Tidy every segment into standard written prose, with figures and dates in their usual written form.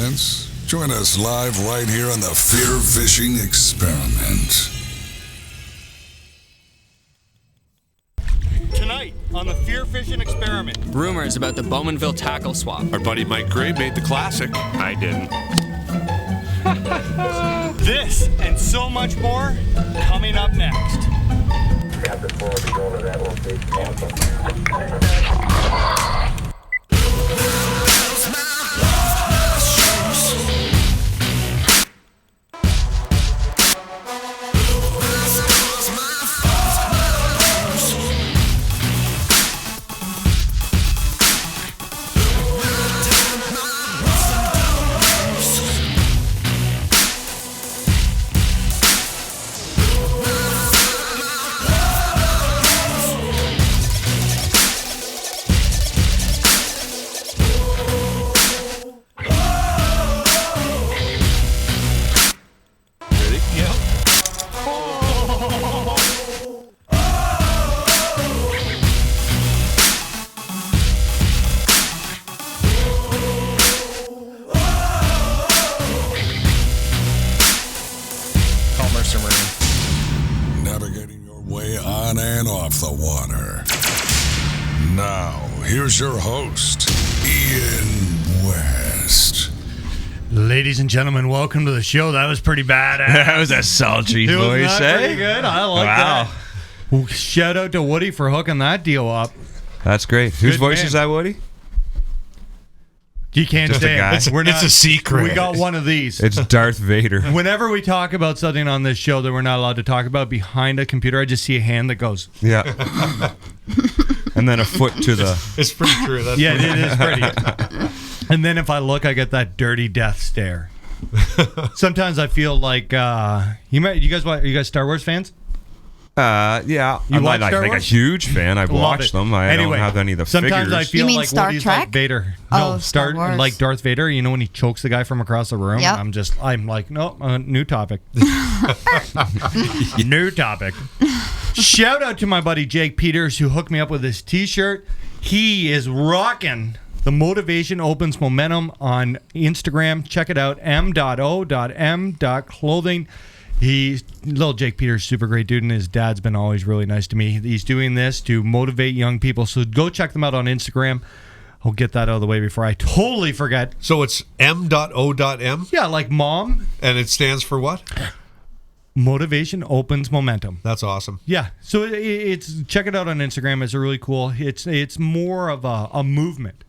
comments? Join us live right here on the FearFishing Experiment. Tonight on the FearFishing Experiment. Rumors about the Bowmanville Tackle Swap. Our buddy Mike Cray made the classic. I didn't. This and so much more coming up next. Captain 4 will be going to that location also. Navigating your way on and off the water. Now, here's your host, Ian West. Ladies and gentlemen, welcome to the show. That was pretty badass. That was a sultry voice, Pretty good. I like that. Well, shout out to Woody for hooking that deal up. That's great. Whose voice man. is that, Woody? You can't Just a say guy. it. It's a secret. We got one of these. It's Darth Vader. Whenever we talk about something on this show that we're not allowed to talk about behind a computer, I just see a hand that goes. Yeah. And then a foot to the... It's pretty true. That's Yeah, it is pretty. And then if I look, I get that dirty death stare. Sometimes I feel like you guys Star Wars fans? Yeah. You I'm watch not Star like a Wars? huge fan. I've Love watched it. them. I Anyway, don't have any of the sometimes figures. I feel You mean like Star Woody's Trek? like Vader. Oh, Star Wars. Like Darth Vader. You know when he chokes the guy from across the room? Yep. I'm like, no, new topic. New topic. Shout out to my buddy Jake Peters who hooked me up with this t-shirt. He is rocking the Motivation Opens Momentum on Instagram. Check it out, m.o.m.clothing. Little Jake Peters, super great dude, and his dad's been always really nice to me. He's doing this to motivate young people, so go check them out on Instagram. I'll get that out of the way before I totally forget. So it's m.o.m? Yeah, like mom. And it stands for what? Motivation Opens Momentum. That's awesome. Yeah, so it's check it out on Instagram. It's really cool. It's more of a movement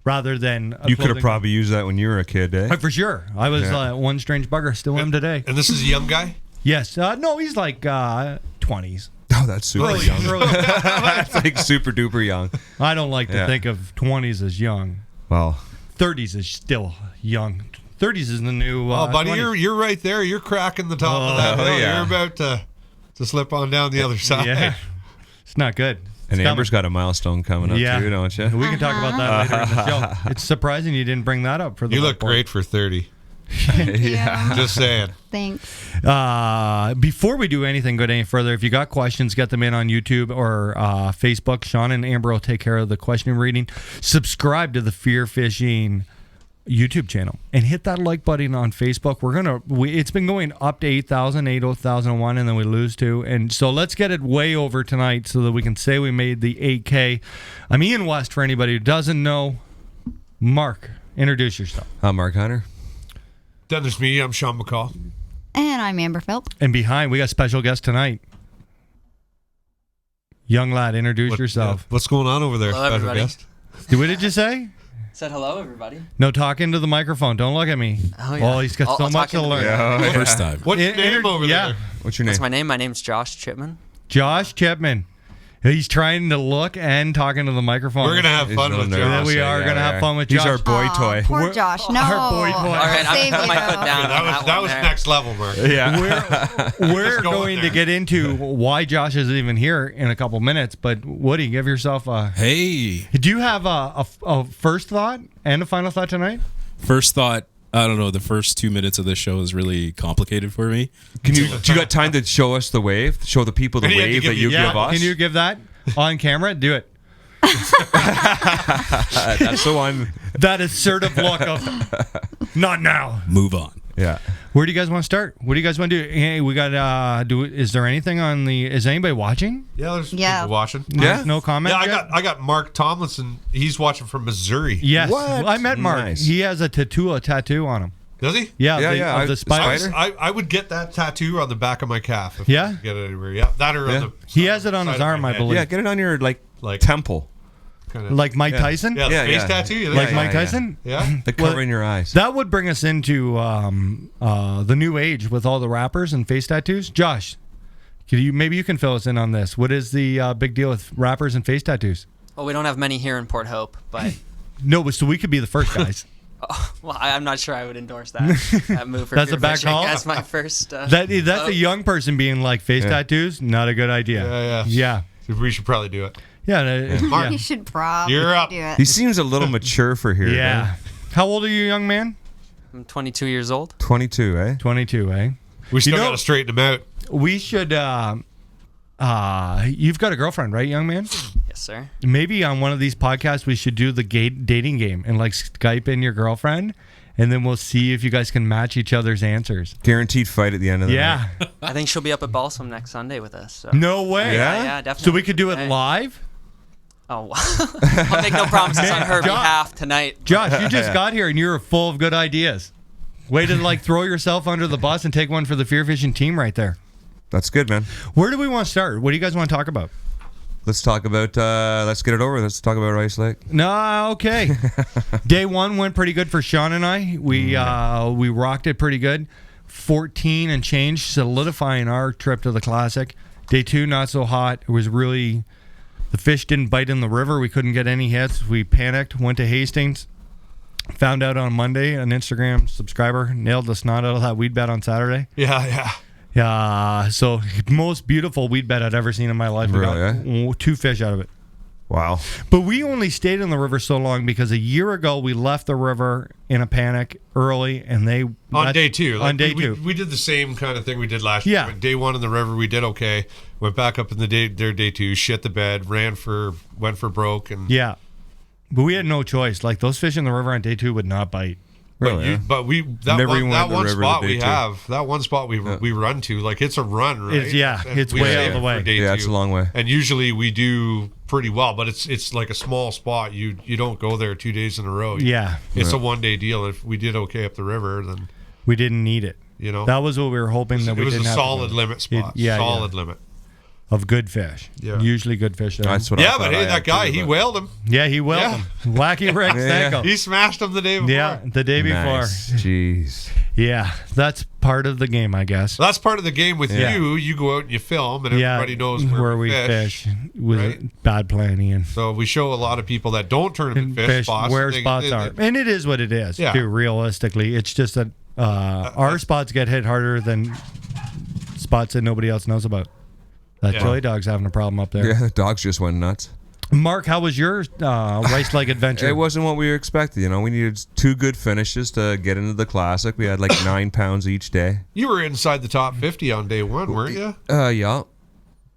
rather than a You could have clothing- probably used that when you were a kid, eh? For sure. I was one strange bugger. Still am today. And this is a young guy? Yes. No, he's like 20s. Oh, that's super young. Early. That's like super duper young. I don't like to think of 20s as young. Well, 30s is still young. 30s is the new. Oh, buddy, 20s. you're right there. You're cracking the top of that hill. yeah. You're about to slip on down the other side. Yeah. It's not good. and It's Amber's got a milestone coming up too, don't you? We can talk about that later in the show. It's surprising you didn't bring that up for the. You look report. great for 30. Yeah. Just saying. Thanks. Before we do anything good any further, if you got questions, get them in on YouTube or Facebook. Sean and Amber will take care of the question reading. Subscribe to the FearFishing YouTube channel and hit that like button on Facebook. It's been going up to 8,000, 8,001, and then we lose 2. And so let's get it way over tonight so that we can say we made the 8K. I'm Ian West for anybody who doesn't know. Mark, introduce yourself. I'm Mark Hunter. Then there's me. I'm Sean McCall. And I'm Amber Philp. And behind, we got special guest tonight. Young lad, introduce yourself. What's going on over there? Hello, special everybody. guest? What did you say? Said hello, everybody. No, talk into the microphone. Don't look at me. Oh, yeah. Oh, he's got so I'll much talk to into learn. the- First time. What's your name over there? What's your name? That's my name. My name's Josh Chipman. Josh Chipman. He's trying to look and talking to the microphone. We're going to have fun with Yeah, Josh. we are going to have fun with Josh. He's our boy toy. Poor Josh. No. Our boy toy. All right, I'm Save putting my you. foot down. on That one was there. next level, Mark. Yeah. We're go going there. to get into why Josh is even here in a couple minutes. But Woody, give yourself a. Hey, Do you have a first thought and a final thought tonight? first thought. I don't know. The first 2 minutes of this show is really complicated for me. Do you got time to show us the wave? Show the people the And he had to wave give that you- you Yeah. give us? Can you give that on camera? Do it. That's the one. That assertive look of not now. Move on. Yeah. Where do you guys want to start? What do you guys want to do? Hey, we got is there anything on the? Is anybody watching? Yeah, there's Yeah. people watching. Yeah. No comment. Yeah, I got Mark Tomlinson. He's watching from Missouri. Yes, What? I met Mark. Nice. He has a tattoo on him. Does he? Yeah, Yeah, the, yeah, of the spider. I would get that tattoo on the back of my calf. If Yeah? I could get it anywhere. Yeah, that or Yeah. on the. He has it on side his of arm, my I head. believe. Yeah, get it on your like Like temple. kinda, Like Mike Yeah. Tyson. yeah, the Yeah, face yeah. tattoo. You Like think? Mike yeah. Tyson. Yeah. The covering your eyes. That would bring us into the new age with all the rappers and face tattoos. Josh, maybe you can fill us in on this. What is the big deal with rappers and face tattoos? Well, we don't have many here in Port Hope, but No, so we could be the first guys. well, I'm not sure I would endorse that move for That's a fear bad fishing call? as my first. That's a young person being like face Yeah. tattoos. Not a good idea. Yeah. Yeah. We should probably do it. Yeah. Mark, You should probably You're up. do it. He seems a little mature for here. Yeah. How old are you, young man? I'm 22 years old. 22, eh? 22, eh? we still know- got to straighten him out. We should. You've got a girlfriend, right, young man? Yes, sir. Maybe on one of these podcasts we should do the dating game and like Skype in your girlfriend, and then we'll see if you guys can match each other's answers. Guaranteed fight at the end of the night. Yeah. I think she'll be up at Balsam next Sunday with us. So. No way. Yeah, definitely. So we could do it Hey. live? Oh, I'll make no promises on her Josh- behalf tonight. Josh, you just got here and you're full of good ideas. Way to like throw yourself under the bus and take one for the Fear Fishing team right there. That's good, man. Where do we want to start? What do you guys want to talk about? Let's talk about, let's get it over. Let's talk about Rice Lake. No, okay. Day one went pretty good for Sean and I. We rocked it pretty good. 14 and change, solidifying our trip to the Classic. Day two, not so hot. It was really, the fish didn't bite in the river. We couldn't get any hits. We panicked, went to Hastings. Found out on Monday, an Instagram subscriber nailed the snot out of that weed bed on Saturday. Yeah. Yeah, so most beautiful weed bed I'd ever seen in my life. We Really, got 2 fish out of it. Wow. But we only stayed in the river so long because a year ago we left the river in a panic early, and On day two. on day we, two. We did the same kind of thing we did last Yeah. year. Day one in the river, we did okay. Went back up in the day two, shit the bed, went for broke. And Yeah, but we had no choice. Like those fish in the river on day 2 would not bite. Really? But Never even that went to the one river spot the day we two. have, that one spot we run to, like it's a run, right? It's We way save out of the it for way. day Yeah, two. it's a long way. And usually we do pretty well, but it's like a small spot. You don't go there 2 days in a row. Yeah, It's a 1 day deal. If we did okay up the river, then we didn't need it. you know That was what we were hoping that it we was a didn't have to solid do. limit spot. Yeah, solid limit. of good fish. Yeah. Usually good fish. There. That's what I Yeah, thought but hey, I that had guy, too, he but- whaled him. Yeah, he will. Yeah. Wacky Rex Yeah. Stanko. He smashed him the day before. Yeah, the day before. Nice. Jeez. Yeah, that's part of the game, I guess. That's part of the game with Yeah. you. You go out and you film, and everybody knows where we fish. With right? a bad plan, Ian. So we show a lot of people that don't tournament fish spots. where They- spots they- are, and it is what it is. Yeah. Too, realistically, it's just that our spots get hit harder than spots that nobody else knows about. That Yeah. Joy Dog's having a problem up there. Yeah, the dogs just went nuts. Mark, how was your Rice Lake adventure? It wasn't what we expected. You know, we needed 2 good finishes to get into the Classic. We had like 9 pounds each day. You were inside the top 50 on day one, weren't you? Yeah.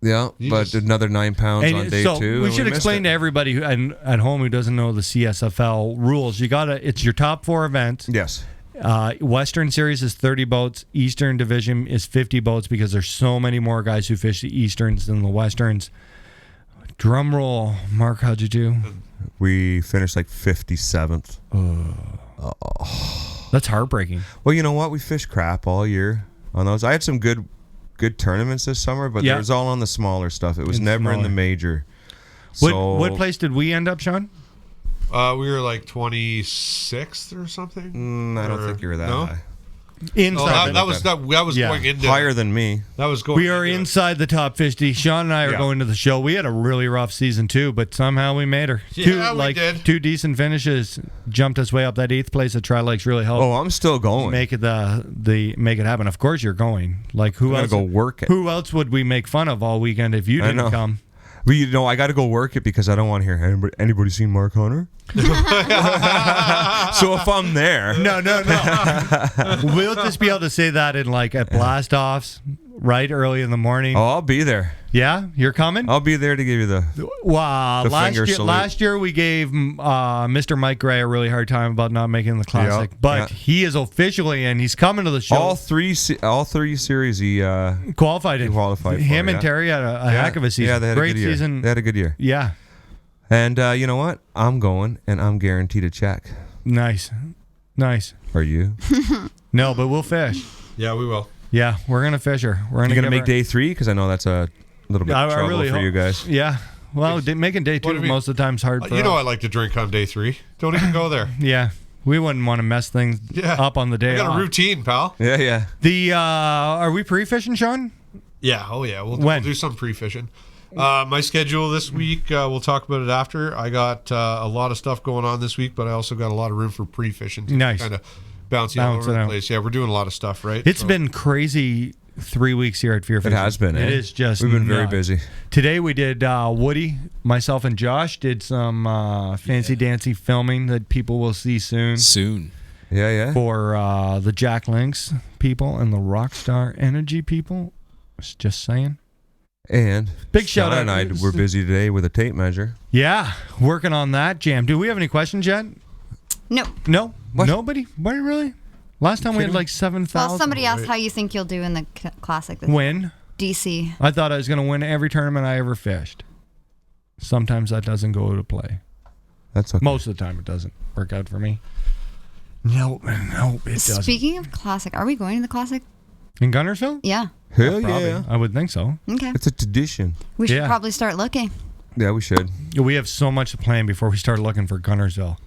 Yeah, You but just- another 9 pounds on day so 2. we and should missed explain it. to everybody at home who doesn't know the CSFL rules. It's your top 4 events. Yes. Western Series is 30 boats. Eastern Division is 50 boats because there's so many more guys who fish the Easterns than the Westerns. Drum roll, Mark. How'd you do? We finished like 57th. That's heartbreaking. Well, you know what? We fished crap all year on those. I had some good tournaments this summer, but Yeah. it was all on the smaller stuff. It was It's never in the smaller. major. What place did we end up, Sean? We were like 26th or something. I don't Or- think you were that no? high. Inside. Oh, that was Yeah. going into Higher than me. That was going. We are into it. inside the top 50. Sean and I are Yeah. going to the show. We had a really rough season too, but somehow we made her. Yeah, we did. 2 decent finishes jumped us way up. That 8th place at Tri Lakes really helped Oh, I'm still going. make it make it happen. Of course you're going. Like who I'm gonna else? go work it. Who else would we make fun of all weekend if you I didn't know. come? Well, you know, I got to go work it because I don't want to hear anybody seen Mark Hunter. So if I'm there, No. We'll just be able to say that in like at blast offs, right early in the morning. Oh, I'll be there. Yeah, you're coming. I'll be there to give you the. Wow. The finger salute. Last year we gave Mr. Mike Gray a really hard time about not making the classic, Yeah, but he is officially in. He's coming to the show. All three series he qualified in. qualified for, Him and yeah. Terry had a heck of a season. Yeah, they had Great a good year. season. They had a good year. Yeah. And you know what? I'm going, and I'm guaranteed a check. Nice. Are you? No, but we'll fish. Yeah, we will. Yeah, we're gonna fish her. We're You gonna gonna make day 3? Because I know that's a little bit trouble for hope- you guys. Yeah. Well, making day What do 2 you mean? most of the time's hard for You know us. I like to drink on day 3. Don't even go there. Yeah. We wouldn't want to mess things up on the day I got off. a routine, pal. Yeah. The are we pre-fishing, Sean? Yeah, oh yeah. We'll When? do some pre-fishing. My schedule this week, we'll talk about it after. I got a lot of stuff going on this week, but I also got a lot of room for pre-fishing to Nice. kind of bounce all Bounce over it the out. place. Yeah, we're doing a lot of stuff, right? It's So- been crazy 3 weeks here at FearFishing. It has been. It eh? is just We've been very nuts. busy. Today we did Woody, myself, and Josh did some fancy dancy filming that people will see soon Soon. Yeah. for the Jack Links people and the Rockstar Energy people. Just saying. And Big shout Sean out. and I were busy today with a tape measure. Yeah, working on that jam. Do we have any questions yet? No. No? What? Nobody? What, really? Last time we had like 7,000. Well, somebody asked how you think you'll do in the classic this Win. DC. I thought I was going to win every tournament I ever fished. Sometimes that doesn't go to play. That's okay. Most of the time it doesn't work out for me. No, it doesn't. Speaking of classic, are we going to the classic? In Gunnersville? Yeah. Hell Probably. yeah. I would think so. Okay. It's a tradition. We should Yeah. probably start looking. Yeah, we should. We have so much to plan before we start looking for Gunnersville.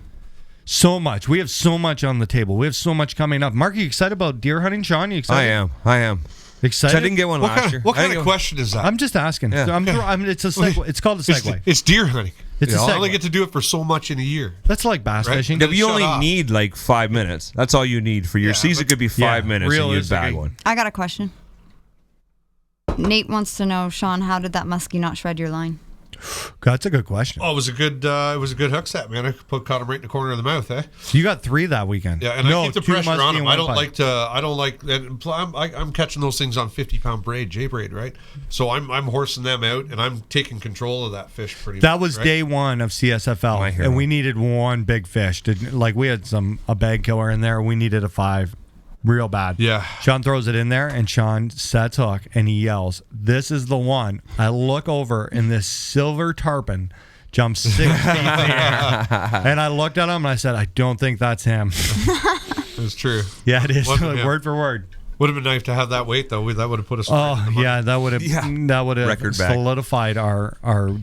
So much. We have so much on the table. We have so much coming up. Mark, are you excited about deer hunting? Sean, you excited? I am. Excited? I didn't get one What last kind year. of, what I kind didn't of get- question is that? I'm just asking. Yeah. It's a segue. It's called a segue. It's deer hunting. It's a I only segue. get to do it for so much in a year. That's like bass Right. fishing. Yeah, but you Shut only up. need like 5 minutes. That's all you need for your Yeah, season. but- Could be 5 minutes and you'd realistically. bag one. I got a question. Nate wants to know, Sean, how did that muskie not shred your line? That's a good question. Oh, it was a good hook set, man. I caught him right in the corner of the mouth, eh? You got 3 that weekend. Yeah, and I keep the 2 pressure muskie on and him. 1 I don't pike. like. And I'm catching those things on 50-pound braid, J braid, right? So I'm horsing them out, and I'm taking control of that fish pretty much. That was right? day 1 of CSFL, My hero. and we needed 1 big fish. We had a bag killer in there. We needed a 5, real bad. Yeah. Sean throws it in there, and Sean sets hook, and he yells, "This is the one!" I look over, and this silver tarpon jumps 6 feet in the air, and I looked at him, and I said, "I don't think that's him." It's true. Yeah, it is. Wasn't him. Word for word. Would have been nice to have that weight though. That would have put us. Oh right in the yeah, that would have Record back. solidified our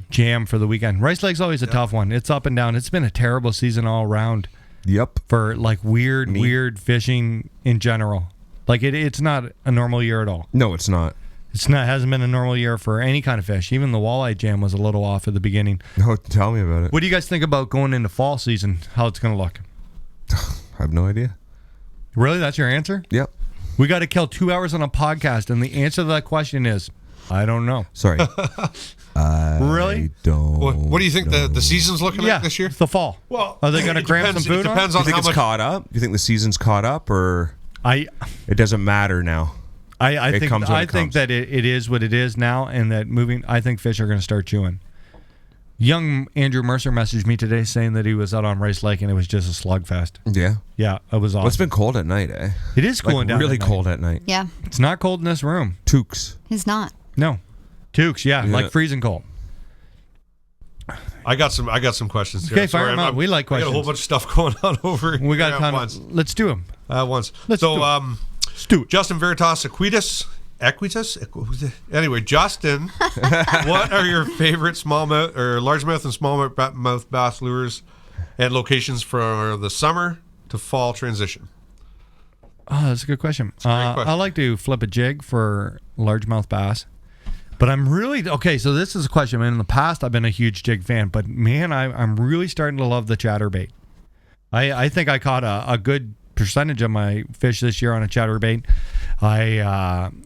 jam for the weekend. Rice Lake's always a tough one. It's up and down. It's been a terrible season all around Yep. for like weird fishing in general. Like it's not a normal year at all. No, it's not. Hasn't been a normal year for any kind of fish. Even the walleye jam was a little off at the beginning. No, tell me about it. What do you guys think about going into fall season? How it's going to look? I have no idea. Really, that's your answer? Yep. We got to kill 2 hours on a podcast, and the answer to that question is, I don't know. Sorry. Really? I don't. What do you think the season's looking Yeah, like this year? the fall. Well, Are they going to it cram depends- some food It depends Do on you think how it's much. caught up? Do you think the season's caught up, or I it doesn't matter now? I think comes when I it think comes. that it is what it is now, and that I think fish are going to start chewing. Young Andrew Mercer messaged me today saying that he was out on Rice Lake and it was just a slugfest. Yeah. Yeah, it was awesome. Well, it's been cold at night, eh? It is cooling Like down. really at night. cold at night. Yeah, It's not cold in this room. Toques. he's not. No, Tukes. Yeah, Yeah. like freezing cold. I got some questions. Here. Okay, fire Sorry, 'em out. We like I got a whole questions. bunch of stuff going on over. We got here time. at once. Let's do them. Once. Let's do it. Let's do it. Justin Veritas Equitas. Anyway, Justin, what are your favorite smallmouth or largemouth and smallmouth bass lures and locations for the summer to fall transition? Oh, that's a good question. a great question. I like to flip a jig for largemouth bass. But I'm really okay. So this is a question. I mean, in the past, I've been a huge jig fan, but man, I'm really starting to love the chatterbait. I think I caught a good percentage of my fish this year on a chatterbait.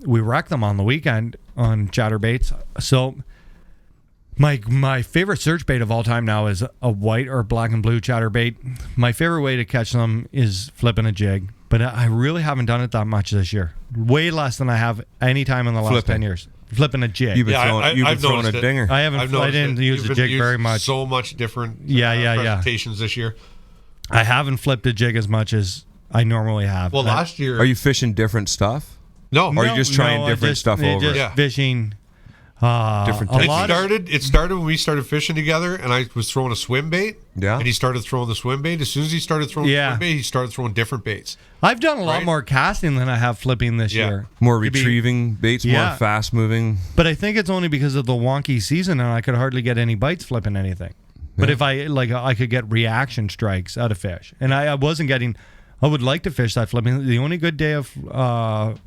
We wrecked them on the weekend on chatterbaits. So my favorite search bait of all time now is a white or black and blue chatterbait. My favorite way to catch them is flipping a jig. But I really haven't done it that much this year. Way less than I have any time in the last 10 years. Flipping a jig. You've been I've throwing a noticed it. dinger. I didn't use the jig very much. So much different presentations this year. I haven't flipped a jig as much as I normally have. Well, last year... Are you fishing different stuff? No. Or are you just trying different stuff over? Just fishing... different types. It started when we started fishing together, and I was throwing a swim bait. Yeah. And he started throwing the swim bait. As soon as he started throwing the swim bait, he started throwing different baits. I've done a lot more casting than I have flipping this year. More retrieving baits, more fast moving. But I think it's only because of the wonky season, and I could hardly get any bites flipping anything. But if I could get reaction strikes out of fish, and I wasn't getting. I would like to fish that flipping. The only good day of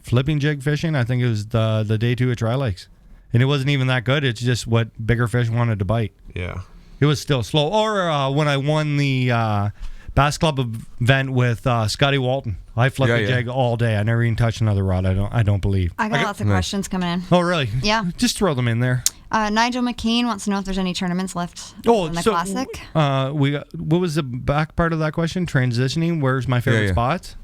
flipping jig fishing, I think, it was the day 2 at Tri Lakes. And it wasn't even that good. It's just what bigger fish wanted to bite. Yeah. It was still slow. Or when I won the Bass Club event with Scotty Walton. I flipped a jig all day. I never even touched another rod. I don't believe. I got lots of questions coming in. Oh, really? Yeah. Just throw them in there. Nigel McCain wants to know if there's any tournaments left in the Classic. What was the back part of that question? Transitioning. Where's my favorite spots?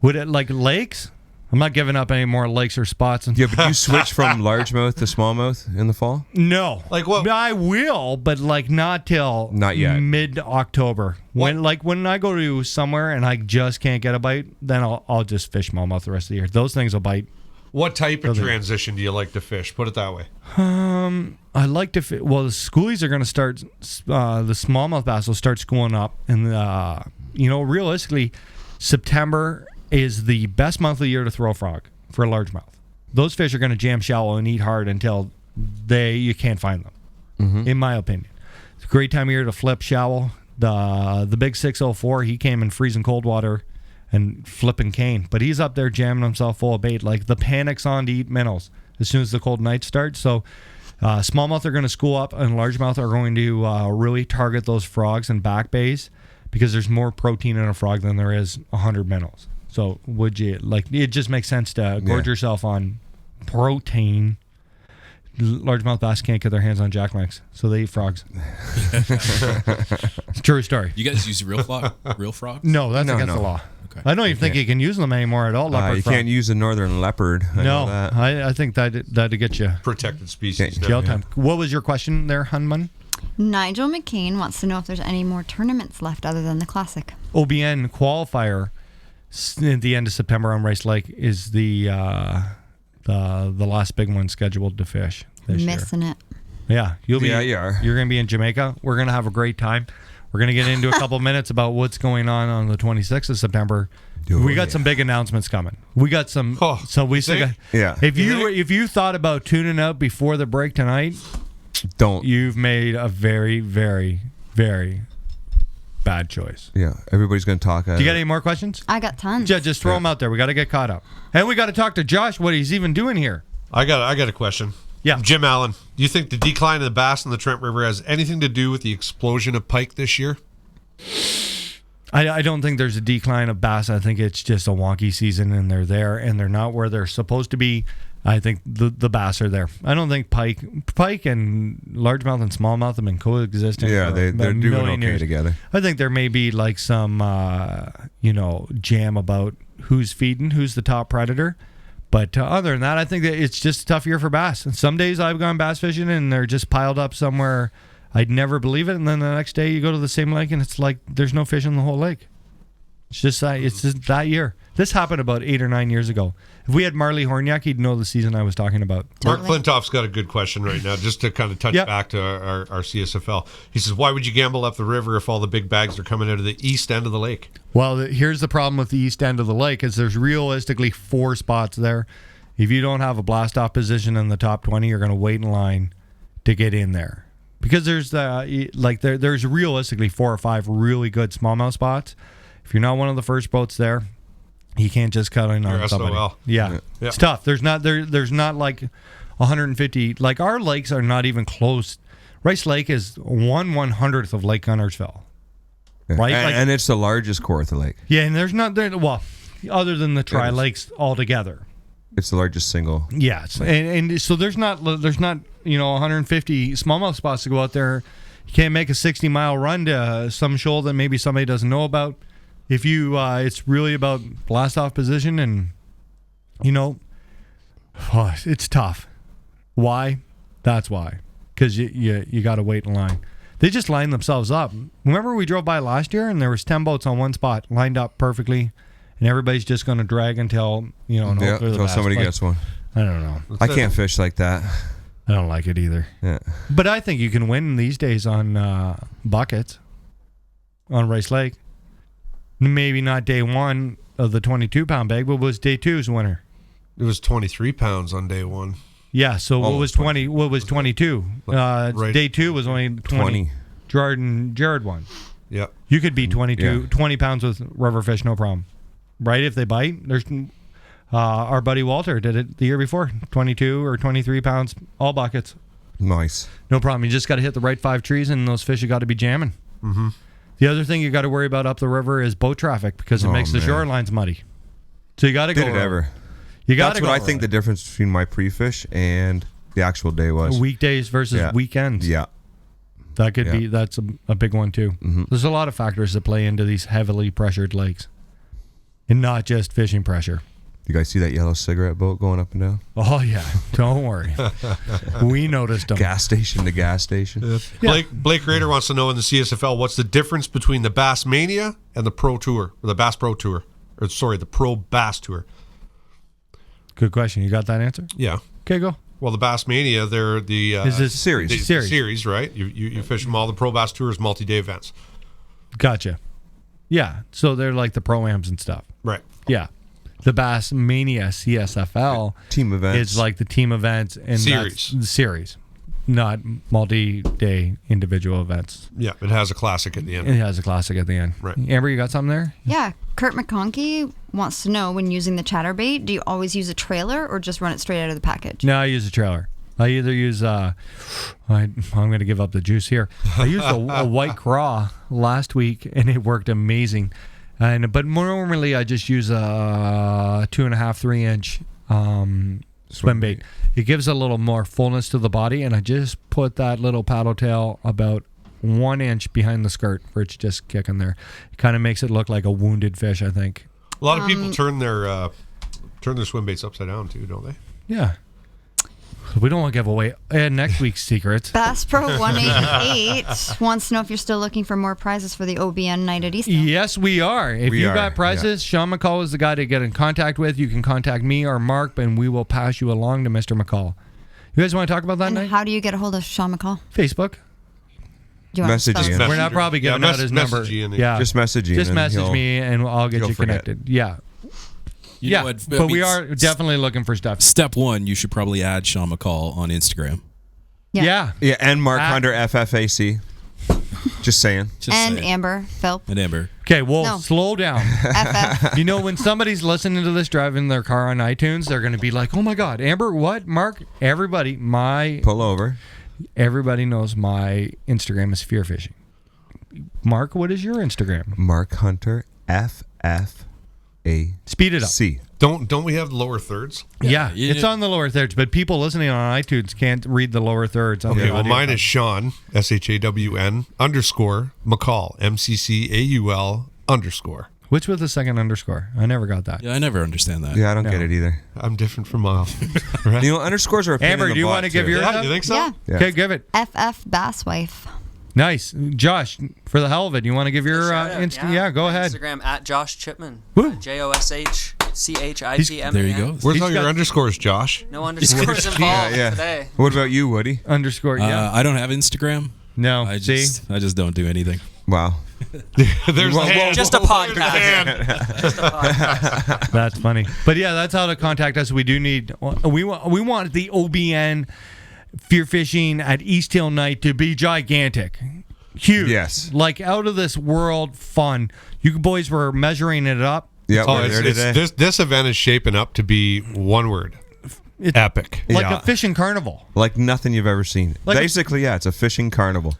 Would it like lakes? I'm not giving up any more lakes or spots. Yeah, but you switch from largemouth to smallmouth in the fall? No. Like what? I will, but like not till mid-October. When I go to somewhere and I just can't get a bite, then I'll just fish smallmouth the rest of the year. Those things will bite. What type of transition do you like to fish? Put it that way. I like to fish. Well, the schoolies are going to start. The smallmouth bass will start schooling up, and realistically, September is the best month of the year to throw a frog for a largemouth. Those fish are going to jam shallow and eat hard until you can't find them, in my opinion. It's a great time of year to flip shallow. The big 604, he came in freezing cold water and flipping cane, but he's up there jamming himself full of bait. Like the panic's on to eat minnows as soon as the cold night starts. So smallmouth are going to school up, and largemouth are going to really target those frogs and back bays because there's more protein in a frog than there is 100 minnows. So would you it just makes sense to gorge yourself on protein. Largemouth bass can't get their hands on jackknives, so they eat frogs. True story. You guys use real frogs? No, that's against the law. Okay. I don't even think you can use them anymore at all. You can't use a northern leopard. I think that'd get you protected species. Jail time. What was your question there, Hunman? Nigel McCain wants to know if there's any more tournaments left other than the Classic. OBN qualifier at the end of September on Rice Lake is the last big one scheduled to fish this year. Missing it. Yeah, you are. You're going to be in Jamaica. We're going to have a great time. We're going to get into a couple minutes about what's going on the 26th of September. We got some big announcements coming. We got some. So we still got. Yeah. If you thought about tuning out before the break tonight, don't. You've made a very, very, very bad choice. Yeah, everybody's going to talk. Do you got any more questions? I got tons. Yeah, just throw them out there. We got to get caught up, and we got to talk to Josh. What he's even doing here? I got a question. Yeah, Jim Allen. Do you think the decline of the bass in the Trent River has anything to do with the explosion of pike this year? I don't think there's a decline of bass. I think it's just a wonky season, and they're there, and they're not where they're supposed to be. I think the bass are there. I don't think pike and largemouth and smallmouth have been coexisting. Yeah, they're doing okay years. together. I think there may be like some jam about who's feeding, who's the top predator. But other than that, I think that it's just a tough year for bass. And some days I've gone bass fishing and they're just piled up somewhere. I'd never believe it. And then the next day you go to the same lake and it's like there's no fish in the whole lake. It's just that year. This happened about 8 or 9 years ago. If we had Marley Horniak, he'd know the season I was talking about. Mark Flintoff's got a good question right now, just to kind of touch back to our CSFL. He says, why would you gamble up the river if all the big bags are coming out of the east end of the lake? Well, here's the problem with the east end of the lake is there's realistically 4 spots there. If you don't have a blast-off position in the top 20, you're going to wait in line to get in there. Because there's there's realistically 4 or 5 really good smallmouth spots. If you're not one of the first boats there, you can't just cut in on somebody. Yeah, it's tough. There's not like 150. Like our lakes are not even close. Rice Lake is 1/100th of Lake Guntersville, right? And it's the largest Kawartha Lake. Yeah, and there's not there. Well, other than the Tri Lakes altogether, it's the largest single. Yes, and so there's not 150 smallmouth spots to go out there. You can't make a 60-mile run to some shoal that maybe somebody doesn't know about. If you, it's really about blast off position, and it's tough. Why? That's why. Because you got to wait in line. They just line themselves up. Remember we drove by last year and there was 10 boats on one spot lined up perfectly, and everybody's just going to drag until until somebody gets one. I don't know. I can't fish like that. I don't like it either. Yeah. But I think you can win these days on buckets on Rice Lake. Maybe not day one of the 22-pound bag, but was day two's winner. It was 23 pounds on day one. Yeah, so what was 20? What was 22? Right. Day two was only 20. Jared won. Yep. You could be 22, 20 pounds with rubber fish, no problem. Right? If they bite, there's our buddy Walter did it the year before, 22 or 23 pounds, all buckets. Nice. No problem. You just got to hit the right 5 trees, and those fish have got to be jamming. Mm-hmm. The other thing you got to worry about up the river is boat traffic, because it makes the shorelines muddy. So you got to go. Did it ever? You got to That's go. what I think the difference between my pre-fish and the actual day was. Weekdays versus weekends. Yeah. That could be, that's a big one too. Mm-hmm. There's a lot of factors that play into these heavily pressured lakes, and not just fishing pressure. You guys see that yellow cigarette boat going up and down? Oh yeah, don't worry. We noticed them. Gas station to gas station. Yeah. Blake Rader wants to know in the CSFL, what's the difference between the Bass Mania and the Pro Tour, or the Bass Pro Tour, or sorry, the Pro Bass Tour? Good question. You got that answer? Yeah. Okay, go. Well, the Bass Mania, they're the Is this series. the Series. series, right? You fish them all. The Pro Bass Tour is multi-day events. Gotcha. Yeah, so they're like the pro-ams and stuff. Right. Yeah. The Bass Mania CSFL Team events. is like the team events and Series. that's the series, not multi-day individual events. Yeah, it has a classic at the end. It has a classic at the end. Right. Amber, you got something there? Yeah, Kurt McConkey wants to know, when using the chatterbait, do you always use a trailer or just run it straight out of the package? No, I use a trailer. I either use I'm going to give up the juice here. I used a white craw last week, and it worked amazing. But normally I just use a 2.5-3 inch swim bait. It gives a little more fullness to the body, and I just put that little paddle tail about 1 inch behind the skirt for it's just kicking there. It kind of makes it look like a wounded fish, I think. A lot of people turn their swim baits upside down too, don't they? Yeah. We don't want to give away next week's secrets. Bass Pro 188 wants to know if you're still looking for more prizes for the OBN Night at Easthill. Yes, we are. If We you are, got prizes, Sean McCall is the guy to get in contact with. You can contact me or Mark, and we will pass you along to Mr. McCall. You guys want to talk about that And night? how do you get a hold of Sean McCall? Facebook. Do you want Message to spell Ian. it? We're not probably giving out his number. message Ian. Yeah, Just message Ian Just and message he'll- me, and I'll get he'll you forget. connected. Yeah. You know Yeah, what? but we are definitely looking for stuff. Step one, you should probably add Sean McCall on Instagram. Yeah. Yeah, and Mark Ah. Hunter FFAC. Just saying. Just And saying. Amber Philp. And Amber. Okay, well, No. slow down. FF. You know, when somebody's listening to this driving their car on iTunes, they're going to be like, oh my God, Amber, what? Mark? Everybody knows my Instagram is FearFishing. Mark, what is your Instagram? Mark Hunter FFAC. Speed it up. Don't we have the lower thirds? Yeah, you it's did- on the lower thirds, but people listening on iTunes can't read the lower thirds. On Okay, the well, audio. mine is Sean, SHAWN _ McCall, MCCAUL _ Which was the second underscore? I never got that. Yeah, I never understand that. Yeah, I don't No. get it either. I'm different from Miles. You know, underscores are a pain Amber, in the do you butt, want to give too. yours Yeah, up? you think so? Yeah. Yeah. Okay, give it. FF Basswife. Nice. Josh, for the hell of it, you want to give your Shout out, yeah, go My ahead. Instagram at Josh Chipman. Woo. JoshChipman. There you go. Where's He's all your got- underscores, Josh? No underscores involved today. What about you, Woody? Underscore, yeah. I don't have Instagram. No, I see? just don't do anything. Wow. There's the hand. Just a There's the podcast. hand. That's funny. But yeah, that's how to contact us. We do need, we want the OBN Fear Fishing at Easthill Night to be gigantic. Huge. Yes. Like out of this world fun. You boys were measuring it up. Yeah, Oh, we're there today. this event is shaping up to be one word. Epic. Like Yeah. a fishing carnival. Like nothing you've ever seen. Like a- Basically, yeah, it's a fishing carnival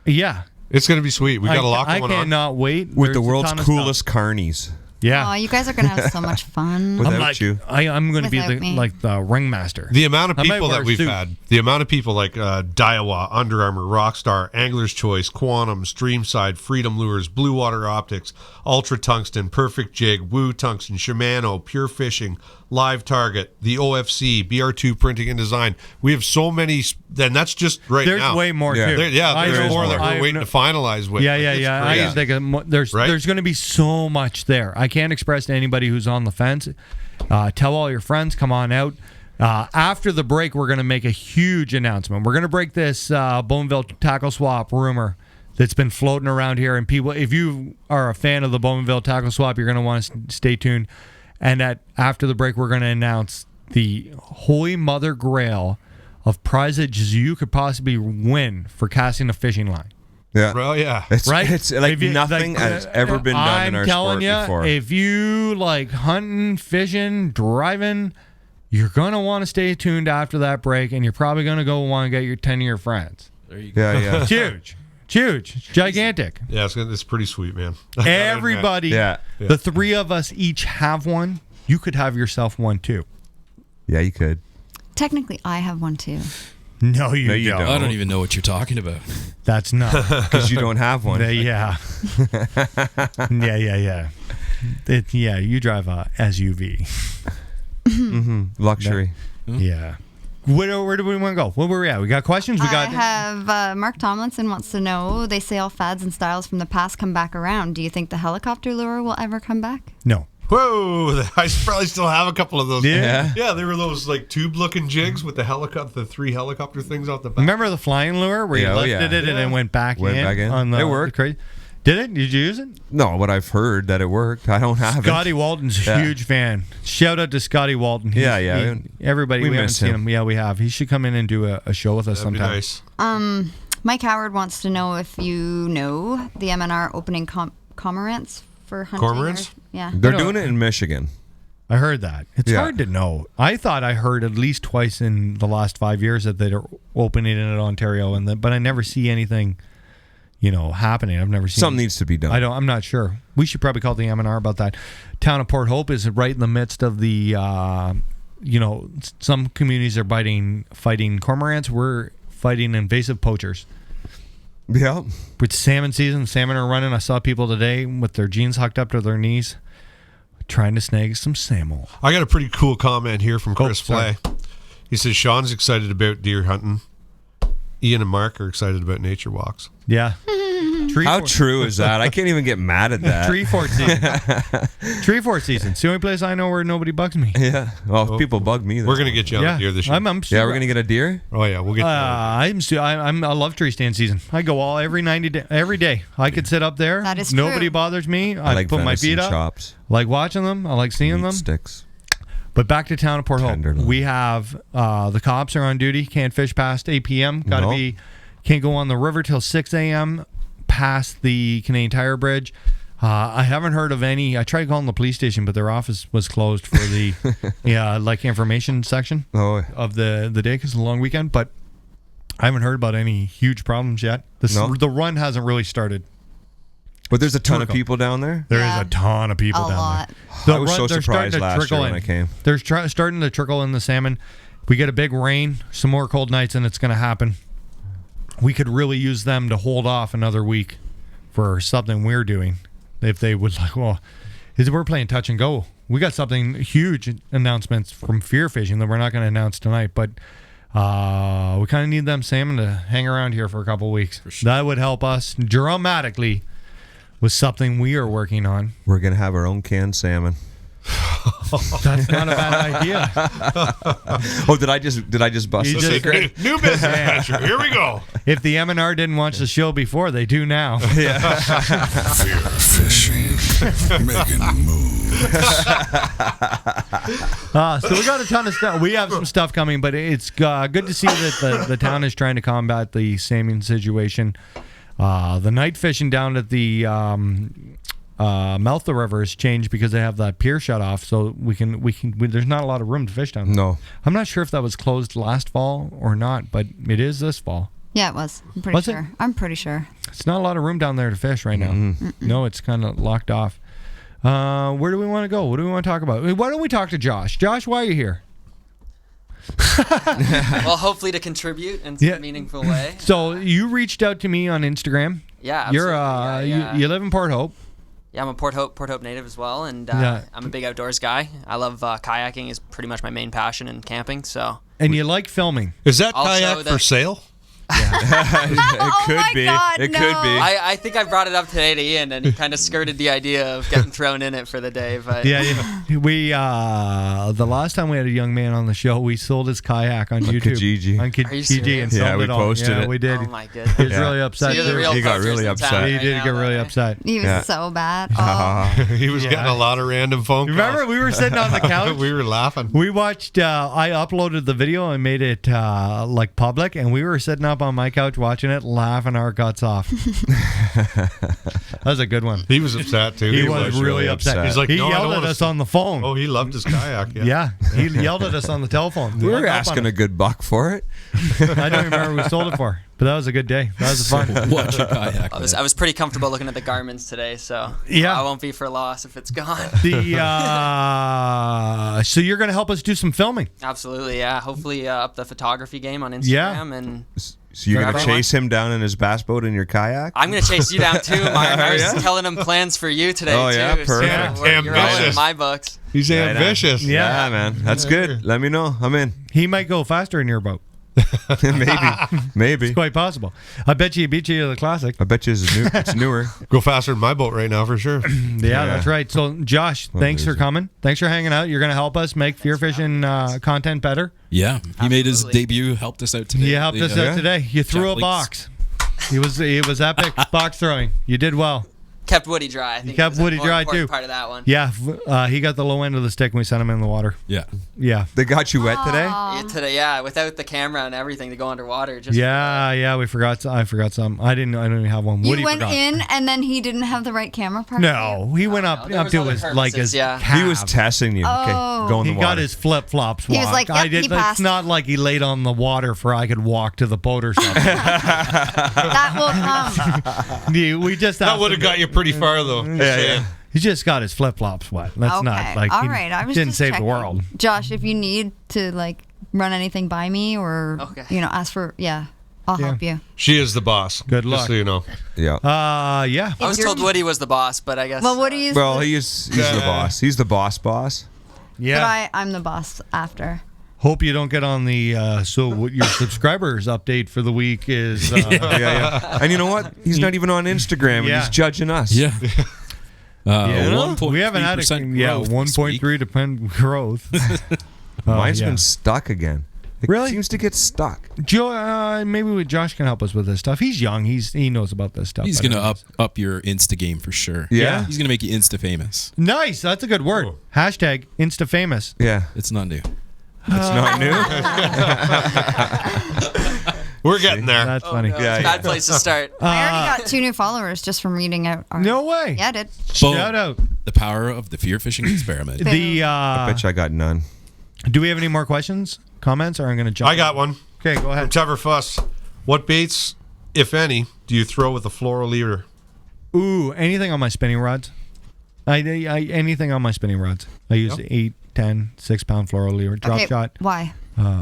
Yeah. It's going to be sweet. We got a lot I going on. cannot wait. with There's the a world's ton of coolest carnies. Yeah. Oh, you guys are gonna have so much fun. Without you. I'm going to be Without me. the ringmaster. The amount of I might people wear that a we've suit. had, the amount of people like Daiwa, Under Armour, Rockstar, Angler's Choice, Quantum, Streamside, Freedom Lures, Blue Water Optics, Ultra Tungsten, Perfect Jig, Woo Tungsten, Shimano, Pure Fishing, Live Target, the OFC, BR2 Printing and Design. We have so many, and that's just right There's now. way more, Yeah. too. There's more that I we're waiting to finalize with. Yeah. It's I crazy. just think there's Right? there's going to be so much there. I can't express to anybody who's on the fence. Tell all your friends, come on out. After the break, we're going to make a huge announcement. We're going to break this Bowmanville Tackle Swap rumor that's been floating around here. And people, if you are a fan of the Bowmanville Tackle Swap, you're going to want to stay tuned. And after the break, we're going to announce the holy mother grail of prizes you could possibly win for casting a fishing line. Yeah. Well, yeah. It's, Right? it's like If you- nothing like, has ever been done in our I'm telling sport you, before. if you like hunting, fishing, driving, you're going to want to stay tuned after that break, and you're probably going to go want to get your 10 of your friends. There you go. yeah. It's huge. It's huge. It's gigantic. Yeah, it's pretty sweet, man. Everybody, Yeah. the three of us each have one. You could have yourself one too. Yeah, you could. Technically, I have one too. No, you, you don't. don't. I don't even know what you're talking about. That's not. Because you don't have one. Yeah. Yeah. Yeah, you drive a SUV. Luxury. Yeah. Where do we want to go? Where were we at? We got questions? We I got. have Mark Tomlinson wants to know. They say all fads and styles from the past come back around. Do you think the helicopter lure will ever come back? No. Whoa! I probably still have a couple of those. Yeah. Yeah, they were those like tube-looking jigs with the 3 helicopter things out the back. Remember the flying lure where you Yeah, oh, lifted yeah. it and then went back in? On the, It worked. Did it? Did you use it? No, but I've heard that it worked. I don't have Scotty it. Walton's a Yeah. huge fan. Shout out to Scotty Walton. Everybody, we we haven't miss seen him. him. Yeah, we have. He should come in and do a show with us That'd be sometime. nice. Mike Howard wants to know if you know the MNR opening cormorants for hunting. Cormorants? Yeah. They're doing it in Michigan. I heard that. It's Yeah. hard to know. I thought I heard at least twice in the last 5 years that they're opening it in Ontario, but I never see anything, happening. I've never seen Something needs to be done. I'm not sure. We should probably call the MNR about that. Town of Port Hope is right in the midst of the, some communities are fighting cormorants. We're fighting invasive poachers. Yeah. With salmon season, salmon are running. I saw people today with their jeans hucked up to their knees trying to snag some salmon. I got a pretty cool comment here from Chris sorry. Flay. He says Sean's excited about deer hunting. Ian and Mark are excited about nature walks. Yeah. How true is that? I can't even get mad at that. Tree fort season. Tree fort season. It's the only place I know where nobody bugs me. Yeah. Well, people bug me. We're gonna get you on a deer this year. I'm Yeah, we're gonna get a deer. Oh yeah, we'll get. I love tree stand season. I go every day. I could sit up there. That is Nobody true. bothers me. I like put my venison feet up. chops. I like watching them. I like seeing Meat them. sticks. But back to town of Port Hope. Tenderloin. We have the cops are on duty. Can't fish past 8 p.m. No. Can't go on the river till 6 a.m. past the Canadian Tire Bridge. I haven't heard of any. I tried calling the police station, but their office was closed for the information section of the day because it's a long weekend. But I haven't heard about any huge problems yet. The run hasn't really started. But there's a ton of Trickle. people down there. There is a ton of people A down lot. there. I was so they're starting surprised to last trickle year when in. I came. They're starting to trickle in the salmon. We get a big rain, some more cold nights, and it's going to happen. We could really use them to hold off another week for something we're doing. If they would we're playing touch and go. We got something huge announcements from FearFishing that we're not going to announce tonight, but we kind of need them salmon to hang around here for a couple weeks. sure. That would help us dramatically with something we are working on. We're gonna have our own canned salmon. That's not a bad idea. Oh, did I just bust You the just- secret? New business venture. Here we go. If the M&R didn't watch the show before, they do now. Fear fishing. Making moves. So we got a ton of stuff. We have some stuff coming, but it's good to see that the town is trying to combat the salmon situation. The night fishing down at the mouth of the river has changed because they have that pier shut off, so we can there's not a lot of room to fish down there. No. I'm not sure if that was closed last fall or not, but it is this fall. Yeah, it was. I'm pretty Was it? sure. I'm pretty sure. It's not a lot of room down there to fish right now. No, it's kind of locked off. Where do we want to go? What do we want to talk about? Why don't we talk to Josh? Josh, why are you here? Well, hopefully to contribute in some meaningful way. So you reached out to me on Instagram. Yeah, You're absolutely. you live in Port Hope. Yeah, I'm a Port Hope native as well, and I'm a big outdoors guy. I love kayaking is pretty much my main passion, and camping. So. And you like filming. Is that Also kayak for sale? It could be. God, it no. could be. I think I brought it up today to Ian, and he kind of skirted the idea of getting thrown in it for the day. But We the last time we had a young man on the show, we sold his kayak on YouTube. Kijiji. On Are you Kijiji serious? and Yeah, sold we it all. posted Yeah, it. we did. oh my goodness. He was really upset. So you're the too. real He got poachers really in upset. town He right did now, get really though, eh? upset. He was Yeah. so bad. Oh. He was getting a lot of random phone calls. Remember, we were sitting on the couch. We were laughing. We watched. I uploaded the video and made it like public, and we were sitting up on my couch watching it, laughing our guts off. That was a good one. He was upset too. He was really upset. He's like, he no, I don't yelled at wanna us on the phone. Oh, he loved his kayak. Yeah, he yelled at us on the telephone. We hung were up on asking it. a good buck for it. I don't remember what we sold it for, but that was a good day. That was fun. Watch your kayak. I was pretty comfortable looking at the Garmin's today, so Yeah. I won't be for loss if it's gone. So you're going to help us do some filming. Absolutely, yeah. Hopefully up the photography game on Instagram, Yeah. and So you're For gonna everyone? chase him down in his bass boat in your kayak? I'm gonna chase you down too, Mark. I was Yeah. telling him plans for you today Oh, too. yeah, perfect. So you're all in Ambitious. my books. He's Right on. ambitious. Yeah. Yeah, man. That's good. Let me know. I'm in. He might go faster in your boat. Maybe. It's quite possible. I bet you he beat you to the classic. I bet you it's newer. Go faster than my boat right now for sure. Yeah, that's right. So, Josh, thanks for coming. Thanks for hanging out. You're going to help us make FearFishing content better. Yeah, he made his Absolutely. debut. Helped us out today. You helped us out today. You threw a Javelins. box. He was epic box throwing. You did well. Kept Woody dry. I think kept was the Woody more dry, important too. Part of that one. Yeah, he got the low end of the stick when we sent him in the water. Yeah. Yeah. They got you wet today? Yeah, today, yeah, without the camera and everything to go underwater. Just Yeah, we forgot. I forgot some. I didn't even have one. You Woody went forgot. in and then he didn't have the right camera part. No, he went up there was to other his purposes, yeah. calf. He was testing you. Oh. Okay, go in the He water. got his flip flops. He was like, I "Yep, did. he passed." It's not like he laid on the water for I could walk to the boat or something. That will come. We just That asked would have him- got you pretty far though. Yeah. He just got his flip flops wet. That's Okay. not like All he right. I was didn't just save checking. the world. Josh, if you need to like run anything by me or ask for I'll help you. She is the boss. Good luck. Just so you know. Yeah. Yeah. I was told Woody was the boss, but I guess. Well, Woody is. Well, he's the boss. He's the boss. Yeah. But I'm the boss after. Hope you don't get on the so what your subscribers update for the week is. Yeah. And you know what? He's not even on Instagram, and Yeah. he's judging us. Yeah. Yeah, 1.3% we haven't had a growth this week. 1.3 depend growth. Mine's yeah. been stuck again. It Really? seems to get stuck. Joe, maybe Josh can help us with this stuff. He's young. He knows about this stuff. He's better gonna than up us. up your Insta game for sure. Yeah. He's gonna make you Insta famous. Nice. That's a good word. Cool. Hashtag Insta famous. Yeah. It's not new. It's not new. We're getting there. That's funny. No, Yeah, bad place to start. I already got 2 new followers just from reading out. No way. Yeah, I did. Shout out. The power of the FearFishing Experiment. The I bet you I got none. do we have any more questions, comments, or I'm going to jump? I got one. Okay, go From ahead. Trevor Fuss. What baits, if any, do you throw with a fluoro leader? Ooh, anything on my spinning rods. I anything on my spinning rods. I use 8, 10, 6 pound fluoro leader drop Okay, shot. Why?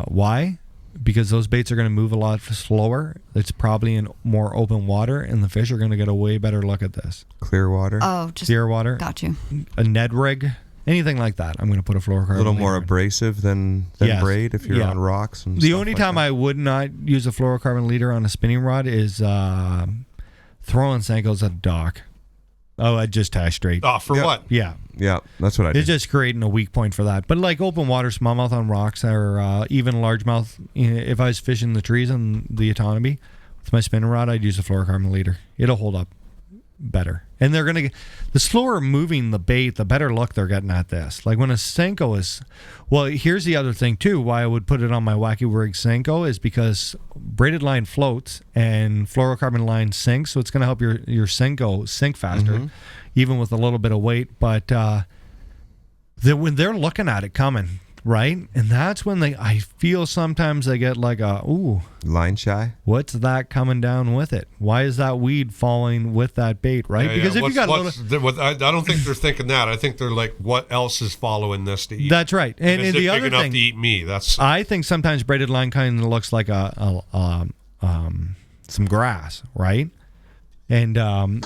Why? Because those baits are going to move a lot slower. It's probably in more open water, and the fish are going to get a way better look at this. Clear water. Oh, just Clear water, got you. a Ned rig, anything like that. I'm going to put a fluorocarbon. a little more leader in. abrasive than Yes. braid if you're Yeah. on rocks. And The stuff only like time that. I would not use a fluorocarbon leader on a spinning rod is throwing Senkos at a dock. Oh, I'd just tie straight. Oh, for Yeah. what? Yeah. Yeah, that's what I did. It's just creating a weak point for that. But like open water, smallmouth on rocks, or even largemouth, if I was fishing the trees on the autonomy with my spinning rod, I'd use a fluorocarbon leader. It'll hold up better. And they're going to get, the slower moving the bait, the better luck they're getting at this. Like when a Senko is, well, here's the other thing too, why I would put it on my Wacky Rig Senko is because braided line floats and fluorocarbon line sinks. So it's going to help your Senko sink faster, even with a little bit of weight. But when they're looking at it coming, right? And that's when I feel sometimes they get like line shy. what's that coming down with it? Why is that weed falling with that bait, right? Yeah, Because if you got I don't think they're thinking that. I think they're like, what else is following this to eat? that's right. And is the it other big enough thing, to eat me? That's I think sometimes braided line kind of looks like some grass, right? And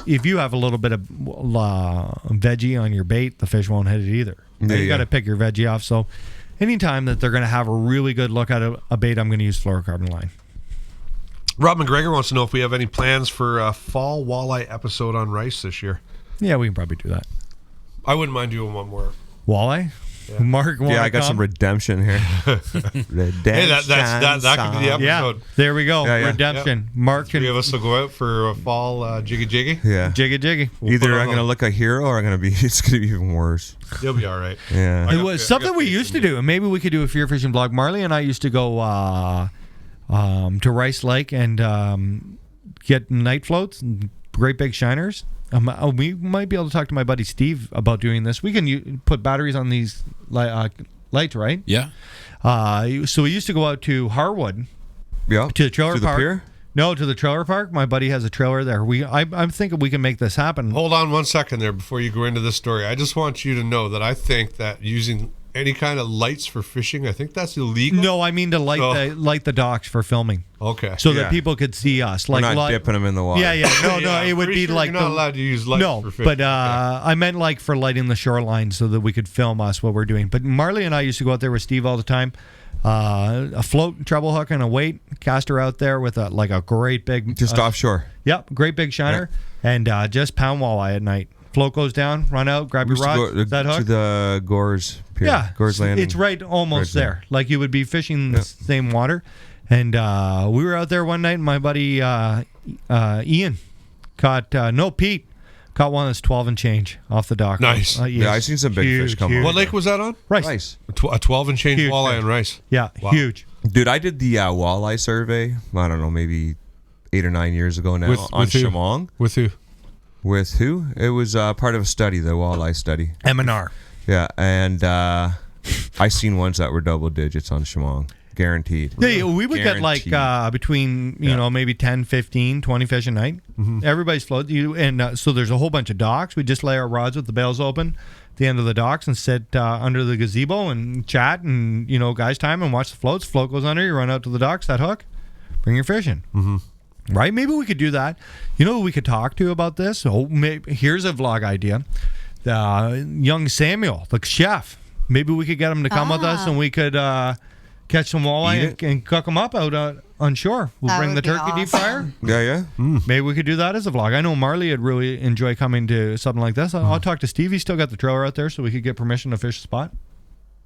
if you have a little bit of veggie on your bait, the fish won't hit it either. Yeah, You got to pick your veggie off. So anytime that they're going to have a really good look at a bait, I'm going to use fluorocarbon line. Rob McGregor wants to know if we have any plans for a fall walleye episode on rice this year. Yeah, we can probably do that. I wouldn't mind doing one more. Walleye? Yeah. Mark, Yeah, I got some redemption here. Redemption. Hey, that could be the episode. Yeah, there we go. Yeah, yeah. Redemption. Yep. Mark Three can of us will go out for a fall jiggy jiggy. Yeah. jiggy jiggy. Either I'm gonna look a hero or it's gonna be even worse. You'll be all right. Yeah. It was something we used to do, and maybe we could do a fear fishing vlog. Marley and I used to go to Rice Lake and get night floats, great big shiners. We might be able to talk to my buddy Steve about doing this. We can put batteries on these lights, right? Yeah. So we used to go out to Harwood, Yeah. to the trailer To the park. pier? No, to the trailer park. My buddy has a trailer there. I'm thinking we can make this happen. Hold on 1 second there before you go into this story. I just want you to know that I think that using any kind of lights for fishing, I think that's illegal. No, I mean to light the docks for filming, Okay. so Yeah. that people could see us. We're Like not dipping them in the water. Yeah, yeah. No, Yeah, it would pretty be sure like you're not allowed to use lights for fishing. but I meant like for lighting the shoreline so that we could film us what we're doing. But Marley and I used to go out there with Steve all the time. A float, treble hook, and a weight, cast her out there with a great big Just offshore. Yep, great big shiner, and just pound walleye at night. Float goes down, run out, grab We your used to rod. go That to hook. the Gores Pier. Yeah, Gores Landing. it's right almost Right there. Like you would be fishing the same water. And we were out there one night, and my buddy Ian caught Pete caught one that's 12 and change off the dock. Nice. Yeah, I seen some big fish come huge. on. What lake was that on? Rice. Nice. A 12 and change Huge walleye fish. and rice. Yeah, Wow. huge. Dude, I did the walleye survey, I don't know, maybe 8 or 9 years ago now With on who? Shamong. With who? With who? It was part of a study, the walleye study. M&R. Yeah, and I seen ones that were double digits on Shamong. Guaranteed. Yeah, we would get like Guaranteed. between, maybe 10, 15, 20 fish a night. Everybody's floating. And so there's a whole bunch of docks. We just lay our rods with the bails open at the end of the docks and sit under the gazebo and chat and, guys time and watch the floats. Float goes under, you run out to the docks, that hook, bring your fish in. Right? Maybe we could do that. You know who we could talk to about this? Here's a vlog idea. Young Samuel, the chef. Maybe we could get him to come with us and we could catch some walleye and cook them up out on shore. We'll That bring the would be turkey deep fryer. Yeah. Maybe we could do that as a vlog. I know Marley would really enjoy coming to something like this. I'll talk to Steve. He's still got the trailer out there so we could get permission to fish the spot.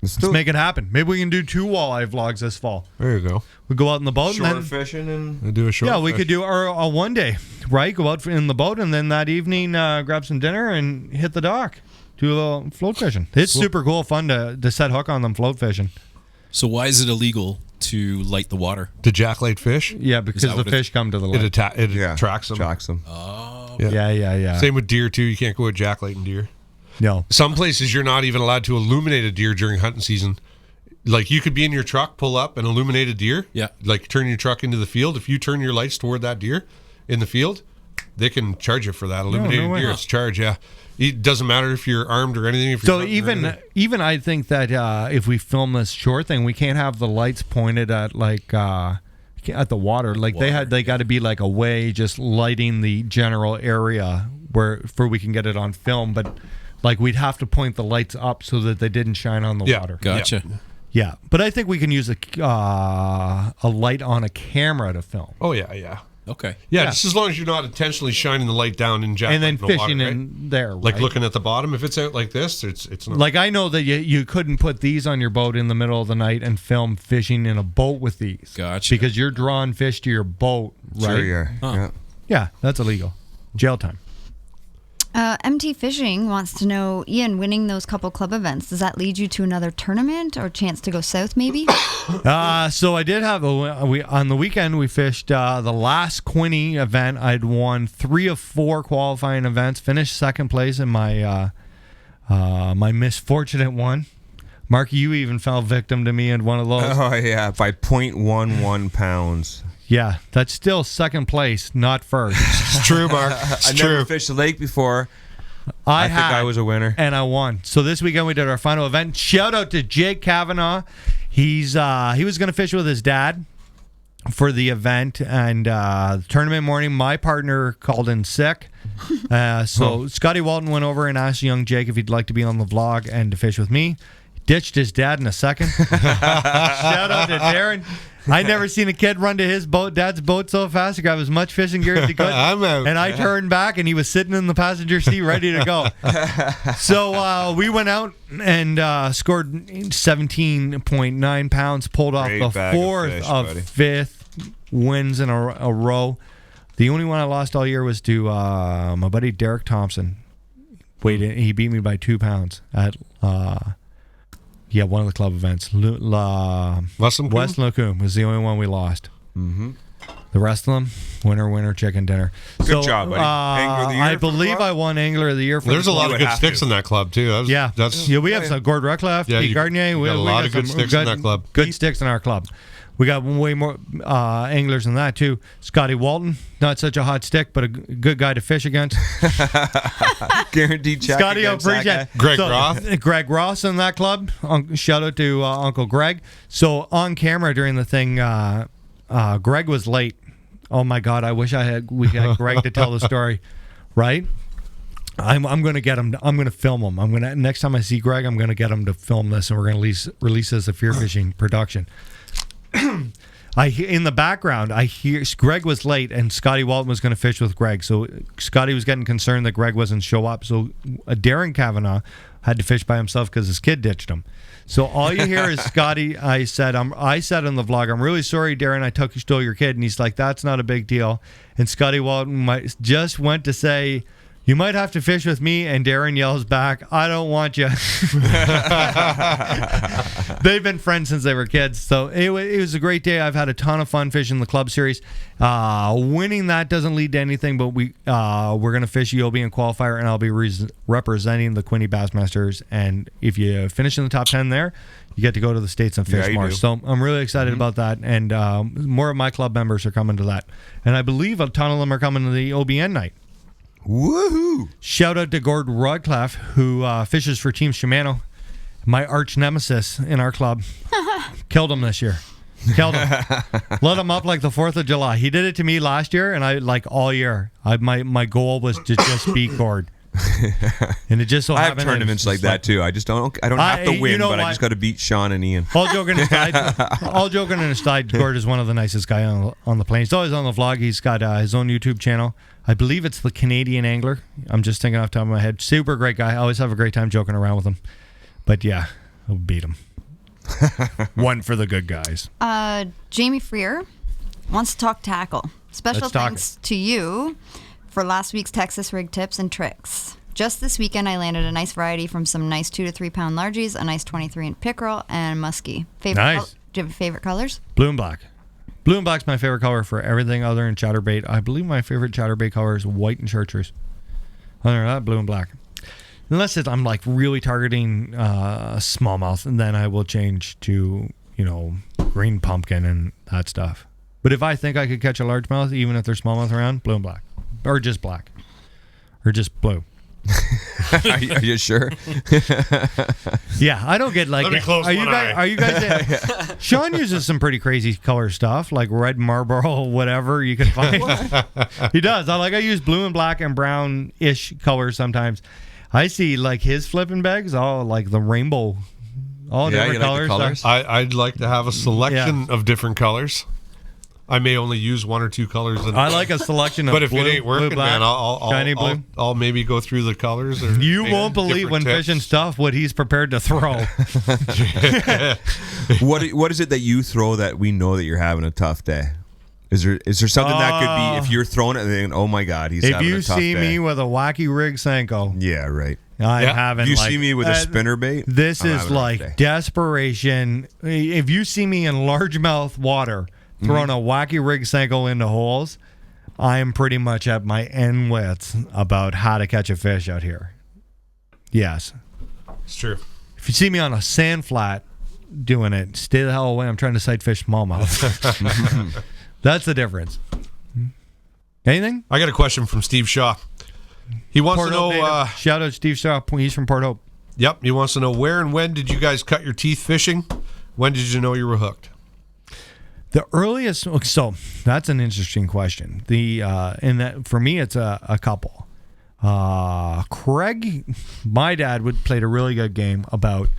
Let's make it happen. Maybe we can do 2 walleye vlogs this fall. There you go. We go out in the boat Shore and then fishing and Do a short. yeah, we fish. could do a one day, right? Go out in the boat and then that evening grab some dinner and hit the dock. Do a little float fishing. It's super cool, fun to set hook on them float fishing. So why is it illegal to light the water? To jacklight fish. Yeah, because that the what fish come to the It, lake. it yeah, attracts them. Tracks them. Yeah. Same with deer too. You can't go with jacklighting deer. No. Some places you're not even allowed to illuminate a deer during hunting season. Like you could be in your truck, pull up, and illuminate a deer. Yeah. Like turn your truck into the field. If you turn your lights toward that deer in the field, they can charge you for that. Illuminated way. deer, it's charged. Yeah. It doesn't matter if you're armed or anything. If you're So hunting or anything. even I think that if we film this short thing, we can't have the lights pointed at at the water. Like they got to be like away, just lighting the general area where we can get it on film. But like we'd have to point the lights up so that they didn't shine on the water. Gotcha. Yeah, but I think we can use a light on a camera to film. Oh yeah. Okay. Yeah, just as long as you're not intentionally shining the light down in jacklight And then the fishing water, right? in there, Like right? looking at the bottom. If it's out like this, it's not. Like I know that you couldn't put these on your boat in the middle of the night and film fishing in a boat with these. Gotcha. Because you're drawing fish to your boat, right? Sure, yeah. Yeah, that's illegal. Jail time. MT Fishing wants to know, Ian, winning those couple club events, does that lead you to another tournament or chance to go south maybe? So I did have on the weekend we fished the last Quinny event. I'd won 3 of 4 qualifying events, finished second place in my my misfortunate one. Mark, you even fell victim to me in one of those. Oh, yeah, by 0.11 pounds. Yeah, that's still second place, not first. It's true, Mark. It's I true. never fished the lake before. I think I was a winner. And I won. So this weekend we did our final event. Shout out to Jake Kavanaugh. He was going to fish with his dad for the event, and the tournament morning, my partner called in sick. So Scotty Walton went over and asked young Jake if he'd like to be on the vlog and to fish with me. Ditched his dad in a second. Shout out to Darren. I never seen a kid run to his dad's boat so fast to grab as much fishing gear as he could. I'm out. And I turned back, and he was sitting in the passenger seat ready to go. So we went out and scored 17.9 pounds, pulled off Great the bag of fourth fish, of buddy. fifth wins in a row. The only one I lost all year was to my buddy Derek Thompson. He beat me by 2 pounds at one of the club events. West Lacombe was the only one we lost. Mm-hmm. The rest of them, winner, chicken dinner. Good job, buddy. Angler of the year I for the believe club? I won Angler of the Year for There's the a club. lot of good sticks in that club, too. We have some Gord Ruckleff, Pete Gardnier. You We got a lot of good sticks in that club. Good sticks in our club. We got way more anglers than that, too. Scotty Walton, not such a hot stick, but a good guy to fish against. Guaranteed check. Scotty, I against that appreciate guy. Greg Roth. Greg Ross in that club. Shout out to Uncle Greg. So on camera during the thing, Greg was late. Oh my God! I wish we had Greg to tell the story. Right? I'm going to get him. I'm going to film him. Next time I see Greg, I'm going to get him to film this, and we're going to release this as a FearFishing production. In the background, I hear Greg was late, and Scotty Walton was going to fish with Greg. So Scotty was getting concerned that Greg wasn't show up. So Darren Kavanaugh had to fish by himself because his kid ditched him. So all you hear is Scotty. I said on the vlog, I'm really sorry, Darren. I stole your kid, and he's like, that's not a big deal. And Scotty Walton just went to say, you might have to fish with me, and Darren yells back, I don't want you. They've been friends since they were kids. So it was a great day. I've had a ton of fun fishing the club series. Winning that doesn't lead to anything, but we're going to fish the OBN qualifier, and I'll be representing the Quinte Bassmasters. And if you finish in the top 10 there, you get to go to the States and fish more. So I'm really excited about that. And more of my club members are coming to that. And I believe a ton of them are coming to the OBN night. Woohoo! Shout out to Gord Rodcliffe, who fishes for Team Shimano, my arch nemesis in our club. Killed him this year. Killed him. Let him up like the 4th of July. He did it to me last year, and I all year. My goal was to just beat Gord. And it just so I have happened tournaments like that too. I just don't have to win, but I just got to beat Sean and Ian. All joking aside, Gord is one of the nicest guys on the plane. He's always on the vlog. He's got his own YouTube channel. I believe it's the Canadian Angler. I'm just thinking off the top of my head. Super great guy. I always have a great time joking around with him. But yeah, I'll beat him. One for the good guys. Jamie Freer wants to talk tackle. Special thanks to you for last week's Texas rig tips and tricks. Just this weekend, I landed a nice variety from some nice 2 to 3 pound largies, a nice 23-inch pickerel, and muskie. Nice. Do you have favorite colors? Blue and black. Blue and black's my favorite color for everything other than chatterbait. I believe my favorite chatterbait color is white and chartreuse. Other than that, blue and black. Unless I'm like really targeting smallmouth, and then I will change to, green pumpkin and that stuff. But if I think I could catch a largemouth, even if there's smallmouth around, blue and black. Or just black. Or just blue. Are you sure? Yeah, I don't get like. Let me close one eye. Are you guys? Sean uses some pretty crazy color stuff, like red Marlboro, whatever you can find. He does. I use blue and black and brown-ish colors sometimes. I see like his flipping bags, all like the rainbow, all different colors. I'd like to have a selection of different colors. I may only use 1 or 2 colors. I like a selection of but if blue, it ain't working, blue, black, man, I'll I'll maybe go through the colors. Or you won't believe when fishing stuff what he's prepared to throw. What is it that you throw that we know that you're having a tough day? Is there something that could be if you're throwing it and thinking, oh my God, he's having a tough day? If you see me with a wacky rig Senko, yeah, right. I'm having. You see me with a spinnerbait. This is like desperation. If you see me in largemouth water throwing a wacky rig Senko into holes, I am pretty much at my end wits about how to catch a fish out here. Yes, it's true. If you see me on a sand flat doing it, stay the hell away. I'm trying to sight fish smallmouth. That's the difference. Anything? I got a question from Steve Shaw. He wants to know. Shout out Steve Shaw. He's from Port Hope. Yep. He wants to know where and when did you guys cut your teeth fishing? When did you know you were hooked? The earliest. So that's an interesting question. In that for me, it's a couple. Craig, my dad played a really good game about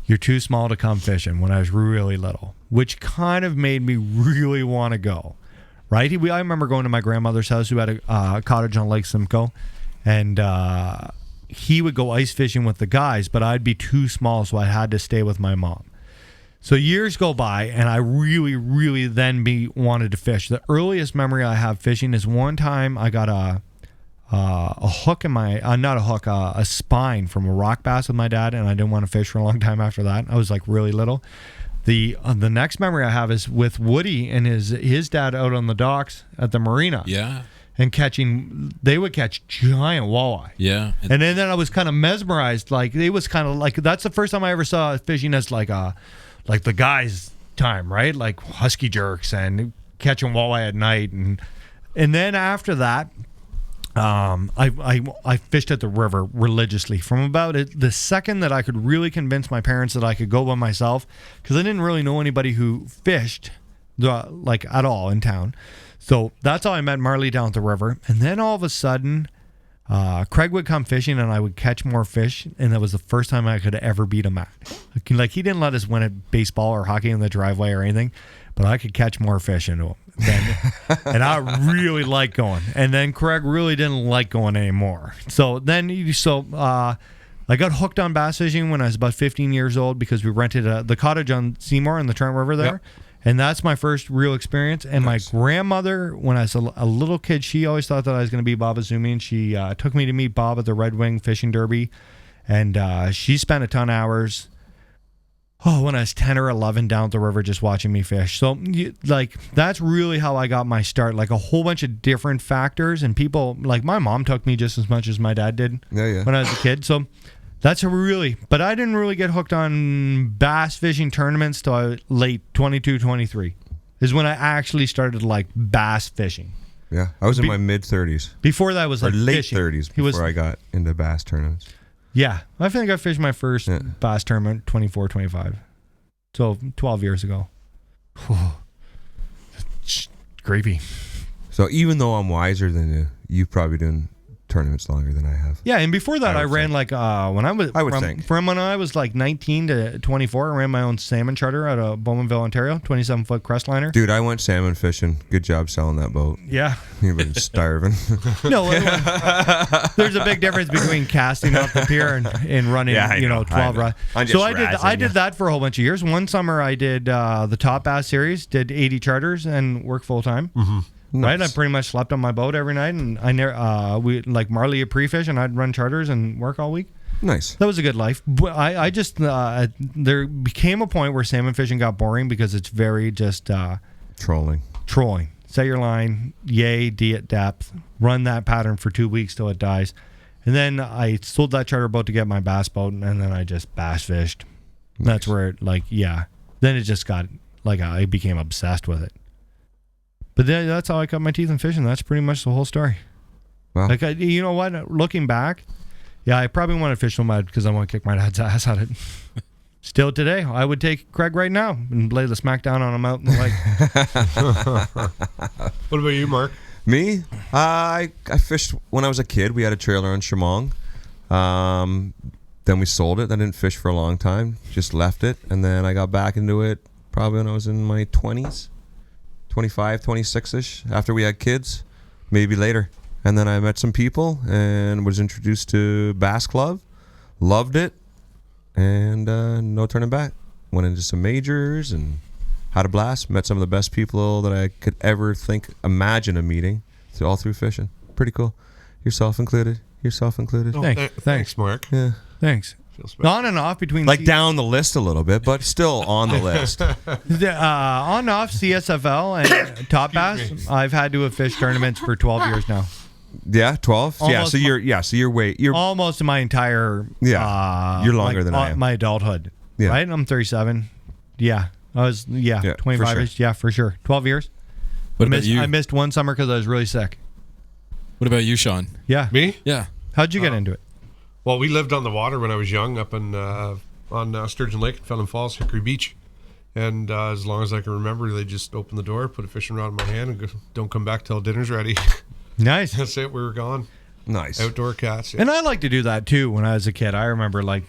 you're too small to come fishing when I was really little, which kind of made me really want to go. Right? I remember going to my grandmother's house who had a cottage on Lake Simcoe, and he would go ice fishing with the guys, but I'd be too small, so I had to stay with my mom. So years go by, and I really, really then wanted to fish. The earliest memory I have fishing is one time I got a hook in my not a hook, a spine from a rock bass with my dad, and I didn't want to fish for a long time after that. I was like really little. The next memory I have is with Woody and his dad out on the docks at the marina. Yeah. And they would catch giant walleye. Yeah. And then I was kind of mesmerized. Like it was kind of like, that's the first time I ever saw fishing as like the guys' time, right? Like husky jerks and catching walleye at night. And then after that, I fished at the river religiously from about the second that I could really convince my parents that I could go by myself, because I didn't really know anybody who fished like at all in town. So that's how I met Marley down at the river. And then all of a sudden, Craig would come fishing and I would catch more fish, and that was the first time I could ever beat him at. Like he didn't let us win at baseball or hockey in the driveway or anything, but I could catch more fish into him. And I really liked going. And then Craig really didn't like going anymore. So then I got hooked on bass fishing when I was about 15 years old, because we rented the cottage on Seymour in the Trent River there. Yep. And that's my first real experience. And nice. My grandmother, when I was a little kid, she always thought that I was going to be Bob Azumi, and she took me to meet Bob at the Red Wing Fishing Derby. And she spent a ton of hours when I was 10 or 11 down at the river just watching me fish. So that's really how I got my start. Like a whole bunch of different factors, and people, like my mom took me just as much as my dad did when I was a kid. So that's but I didn't really get hooked on bass fishing tournaments till late 22, 23 is when I actually started like bass fishing. Yeah, I was in my mid 30s. Before that was like late fishing. 30s before I got into bass tournaments. Yeah, I think I fished my first bass tournament 24, 25. So 12 years ago. Creepy. So even though I'm wiser than you, you've probably done tournaments longer than I have. Yeah, and before that I ran like when I was from when I was like 19 to 24, I ran my own salmon charter out of Bowmanville, Ontario, 27-foot crestliner. Dude, I went salmon fishing. Good job selling that boat. Yeah. You've been starving. No, there's a big difference between casting off the pier and running, 12 rods. So I did that for a whole bunch of years. One summer I did the Top Bass Series, did 80 charters and worked full time. Mm-hmm. Nice. Right, I pretty much slept on my boat every night, and we like Marley a pre-fish, and I'd run charters and work all week. Nice. That was a good life. But I just there became a point where salmon fishing got boring because it's very just trolling. Set your line, D at depth, run that pattern for 2 weeks till it dies, and then I sold that charter boat to get my bass boat, and then I just bass fished. Nice. That's where it then it just got I became obsessed with it. But then that's how I cut my teeth in fishing. That's pretty much the whole story. Wow. You know what? Looking back, I probably want to fish so much because I want to kick my dad's ass at it. Still today, I would take Craig right now and lay the smack down on him out in the lake. What about you, Mark? Me? I fished when I was a kid. We had a trailer on Shamong. Then we sold it. I didn't fish for a long time. Just left it. And then I got back into it probably when I was in my 20s. 25, 26-ish, after we had kids, maybe later. And then I met some people and was introduced to Bass Club, loved it, and no turning back. Went into some majors and had a blast, met some of the best people that I could ever imagine a meeting, all through fishing. Pretty cool. Yourself included. Oh, thanks, Mark. Yeah. Thanks. On and off between down the list a little bit, but still on the list. On and off CSFL and Top Bass. I've had to have fished tournaments for 12 years now. Yeah, 12. Yeah, Almost so you're almost my entire you're longer than I am. my adulthood. Yeah. Right? I'm 37. Yeah. I was 25ish. Sure. Yeah, for sure. 12 years. What about you? I missed one summer because I was really sick. What about you, Sean? Yeah. Me? Yeah. How'd you get into it? Well, we lived on the water when I was young, up in on Sturgeon Lake in Felon Falls, Hickory Beach. And as long as I can remember, they just opened the door, put a fishing rod in my hand, and go, don't come back till dinner's ready. Nice. That's it. We were gone. Nice. Outdoor cats. Yeah. And I like to do that too. When I was a kid, I remember like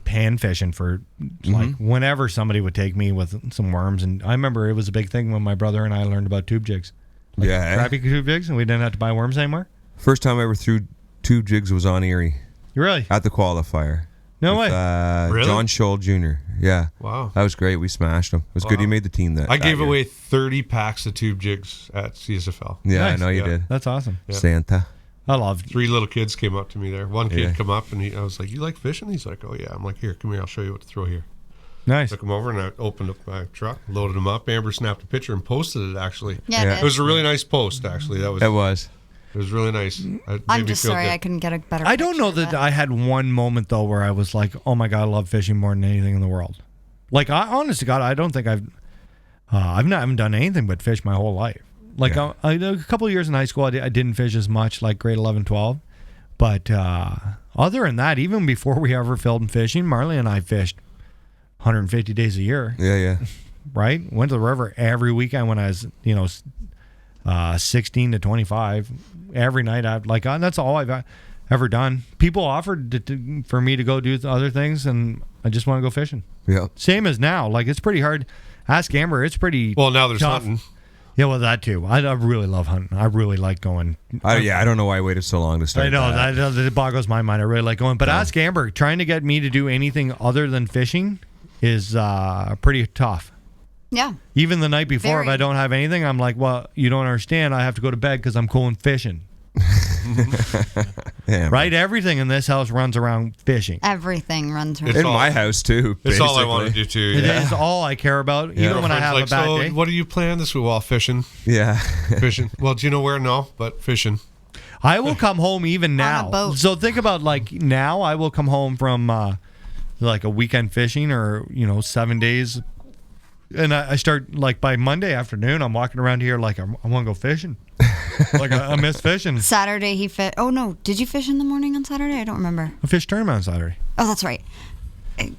pan fishing for like whenever somebody would take me with some worms. And I remember it was a big thing when my brother and I learned about tube jigs. Like crappie tube jigs, and we didn't have to buy worms anymore. First time I ever threw tube jigs was on Erie. Really? At the qualifier. No with, way. Really? John Scholl Jr. Yeah. Wow. That was great. We smashed him. It was good. He made the team that I gave year. away 30 packs of tube jigs at CSFL. Yeah, Nice. I know you did. That's awesome. Yeah. Santa. I love 3 little kids came up to me there. One kid Yeah. come up, and I was like, you like fishing? He's like, oh, yeah. I'm like, here, come here. I'll show you what to throw here. Nice. Took him over, and I opened up my truck, loaded him up. Amber snapped a picture and posted it, actually. Yeah, Yeah. It was a really nice post, actually. It was. It was really nice. It I'm made me just feel sorry good. I couldn't get a better. I don't know picture of that it. I had one moment though where I was like, "Oh my god, I love fishing more than anything in the world." Like, honest to God, I don't think I haven't done anything but fish my whole life. Like, Yeah. a couple of years in high school, I didn't fish as much, like grade 11, 12. But other than that, even before we ever filmed fishing, Marley and I fished 150 days a year. Yeah. Right? Went to the river every weekend when I was, 16 to 25. Every night, that's all I've ever done. People offered for me to go do other things, and I just want to go fishing. Yeah. Same as now. Like, it's pretty hard. Ask Amber. It's pretty Well, now there's tough. hunting. Yeah, well, that too. I really love hunting. I really like going. I don't know why I waited so long to start. I know that. that boggles my mind. I really like going. But ask Amber. Trying to get me to do anything other than fishing is pretty tough. Yeah. Even the night before, if Very. I don't have anything, I'm like, well, you don't understand. I have to go to bed because I'm going fishing. Yeah, Right? Everything in this house runs around fishing. Everything runs around. It's In all- my house too. It's all I basically. want to do, too. It Yeah. is all I care about, even when I have Girlfriend's a bad like, day. so what do you plan this week? Well, fishing. Yeah. Fishing. Well, do you know where? No, but fishing. I will come home even now. boat. So think about like now I will come home from like a weekend fishing or 7 days, and I start like by Monday afternoon I'm walking around here like I want to go fishing. Like I miss fishing. Saturday he fit. Oh no, did you fish in the morning on Saturday? I don't remember. I fish tournament on Saturday. Oh, that's right.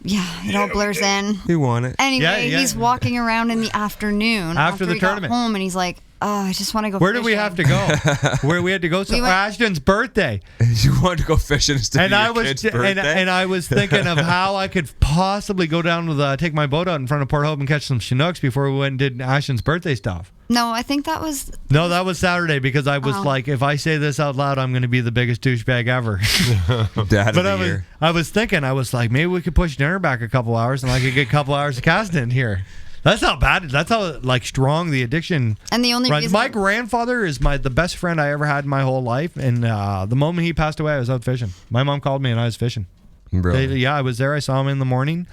Yeah, it all blurs in. You want it? Anyway, Yeah. he's walking around in the afternoon After the he got tournament. home, and he's like, "Oh, I just want to go." Where did we fishing." have to go? Where we had to go? So We went- Ashton's birthday. You wanted to go fishing instead And of I your was kid's and, birthday? and I was thinking of how I could possibly go down with take my boat out in front of Port Hope and catch some Chinooks before we went and did Ashton's birthday stuff. No, I think that was. No, that was Saturday because I was Oh. like, if I say this out loud, I'm going to be the biggest douchebag ever. Dad But of the year. I was thinking, I was like, maybe we could push dinner back a couple hours and I could get a couple hours of casting in here. That's how bad. That's how like strong the addiction. And the only runs. reason My grandfather is the best friend I ever had in my whole life, and the moment he passed away, I was out fishing. My mom called me and I was fishing. Brilliant. Yeah, I was there. I saw him in the morning,